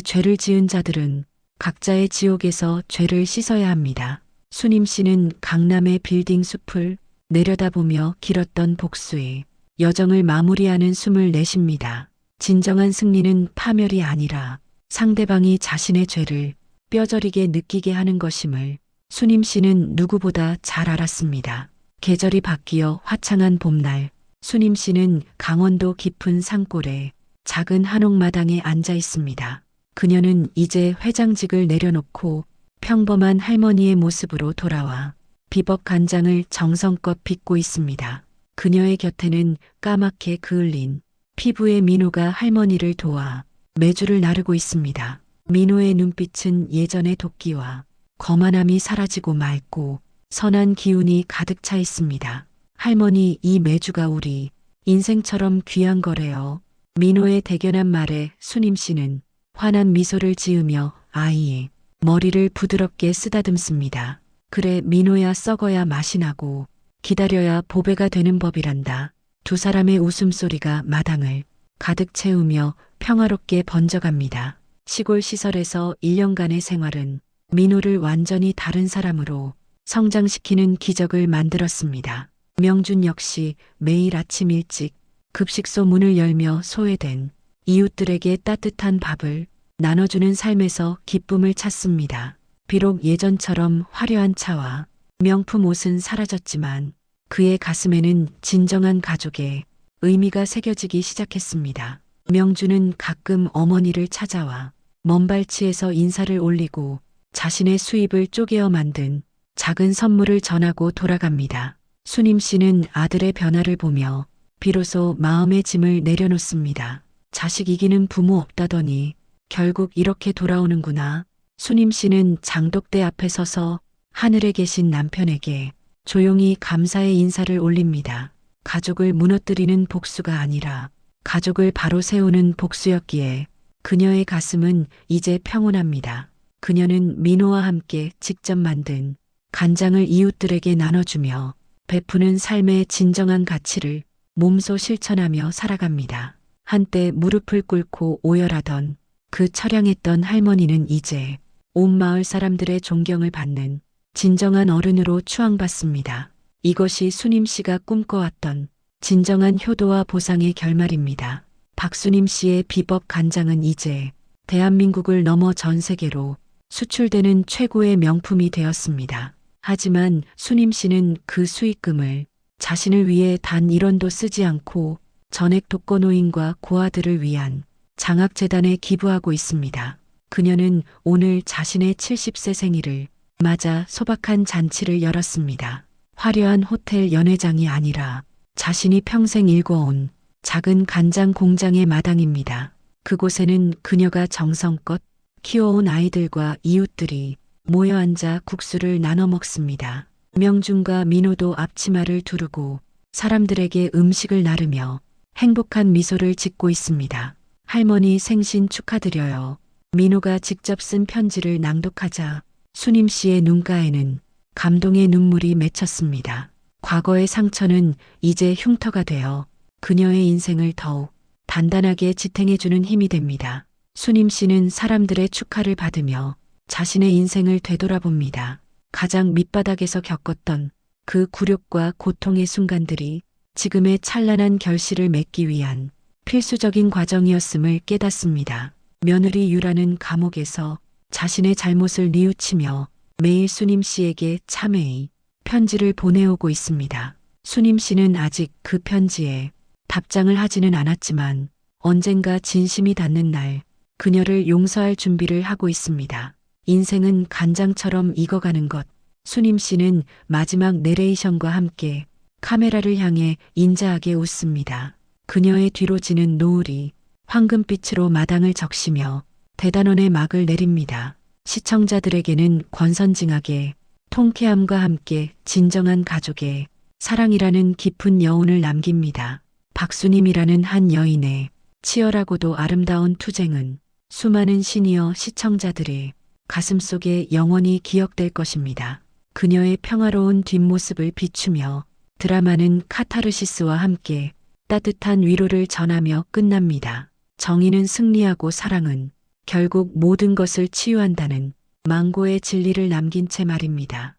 S2: 죄를 지은 자들은 각자의 지옥에서 죄를 씻어야 합니다. 수님 씨는 강남의 빌딩 숲을 내려다보며 길었던 복수의 여정을 마무리하는 숨을 내쉽니다. 진정한 승리는 파멸이 아니라 상대방이 자신의 죄를 뼈저리게 느끼게 하는 것임을 수님 씨는 누구보다 잘 알았습니다. 계절이 바뀌어 화창한 봄날, 수님 씨는 강원도 깊은 산골에 작은 한옥마당에 앉아 있습니다. 그녀는 이제 회장직을 내려놓고 평범한 할머니의 모습으로 돌아와 비법 간장을 정성껏 빚고 있습니다. 그녀의 곁에는 까맣게 그을린 피부의 민호가 할머니를 도와 메주를 나르고 있습니다. 민호의 눈빛은 예전의 도끼와 거만함이 사라지고 맑고 선한 기운이 가득 차 있습니다. 할머니, 이 메주가 우리 인생처럼 귀한 거래요. 민호의 대견한 말에 수님 씨는 환한 미소를 지으며 아이의 머리를 부드럽게 쓰다듬습니다. 그래, 민호야, 썩어야 맛이 나고 기다려야 보배가 되는 법이란다. 두 사람의 웃음소리가 마당을 가득 채우며 평화롭게 번져갑니다. 시골 시설에서 1년간의 생활은 민호를 완전히 다른 사람으로 성장시키는 기적을 만들었습니다. 명준 역시 매일 아침 일찍 급식소 문을 열며 소외된 이웃들에게 따뜻한 밥을 나눠주는 삶에서 기쁨을 찾습니다. 비록 예전처럼 화려한 차와 명품 옷은 사라졌지만 그의 가슴에는 진정한 가족의 의미가 새겨지기 시작했습니다. 명준은 가끔 어머니를 찾아와 먼발치에서 인사를 올리고 자신의 수입을 쪼개어 만든 작은 선물을 전하고 돌아갑니다. 수님 씨는 아들의 변화를 보며 비로소 마음의 짐을 내려놓습니다. 자식 이기는 부모 없다더니 결국 이렇게 돌아오는구나. 수님 씨는 장독대 앞에 서서 하늘에 계신 남편에게 조용히 감사의 인사를 올립니다. 가족을 무너뜨리는 복수가 아니라 가족을 바로 세우는 복수였기에 그녀의 가슴은 이제 평온합니다. 그녀는 민호와 함께 직접 만든 간장을 이웃들에게 나눠주며 베푸는 삶의 진정한 가치를 몸소 실천하며 살아갑니다. 한때 무릎을 꿇고 오열하던 그 처량했던 할머니는 이제 온 마을 사람들의 존경을 받는 진정한 어른으로 추앙받습니다. 이것이 수님 씨가 꿈꿔왔던 진정한 효도와 보상의 결말입니다. 박수님 씨의 비법 간장은 이제 대한민국을 넘어 전 세계로 수출되는 최고의 명품이 되었습니다. 하지만 수님 씨는 그 수익금을 자신을 위해 단 1원도 쓰지 않고 전액 독거노인과 고아들을 위한 장학재단에 기부하고 있습니다. 그녀는 오늘 자신의 70세 생일을 맞아 소박한 잔치를 열었습니다. 화려한 호텔 연회장이 아니라 자신이 평생 일궈온 작은 간장 공장의 마당입니다. 그곳에는 그녀가 정성껏 키워온 아이들과 이웃들이 모여 앉아 국수를 나눠 먹습니다. 명준과 민호도 앞치마를 두르고 사람들에게 음식을 나르며 행복한 미소를 짓고 있습니다. 할머니 생신 축하드려요. 민호가 직접 쓴 편지를 낭독하자 수님 씨의 눈가에는 감동의 눈물이 맺혔습니다. 과거의 상처는 이제 흉터가 되어 그녀의 인생을 더욱 단단하게 지탱해주는 힘이 됩니다. 수님 씨는 사람들의 축하를 받으며 자신의 인생을 되돌아봅니다. 가장 밑바닥에서 겪었던 그 굴욕과 고통의 순간들이 지금의 찬란한 결실을 맺기 위한 필수적인 과정이었음을 깨닫습니다. 며느리 유라는 감옥에서 자신의 잘못을 뉘우치며 매일 수님 씨에게 참회의 편지를 보내오고 있습니다. 수님 씨는 아직 그 편지에 답장을 하지는 않았지만 언젠가 진심이 닿는 날 그녀를 용서할 준비를 하고 있습니다. 인생은 간장처럼 익어가는 것. 수님 씨는 마지막 내레이션과 함께 카메라를 향해 인자하게 웃습니다. 그녀의 뒤로 지는 노을이 황금빛으로 마당을 적시며 대단원의 막을 내립니다. 시청자들에게는 권선징악의 통쾌함과 함께 진정한 가족의 사랑이라는 깊은 여운을 남깁니다. 박수님이라는 한 여인의 치열하고도 아름다운 투쟁은 수많은 시니어 시청자들의 가슴속에 영원히 기억될 것입니다. 그녀의 평화로운 뒷모습을 비추며 드라마는 카타르시스와 함께 따뜻한 위로를 전하며 끝납니다. 정의는 승리하고 사랑은 결국 모든 것을 치유한다는 망고의 진리를 남긴 채 말입니다.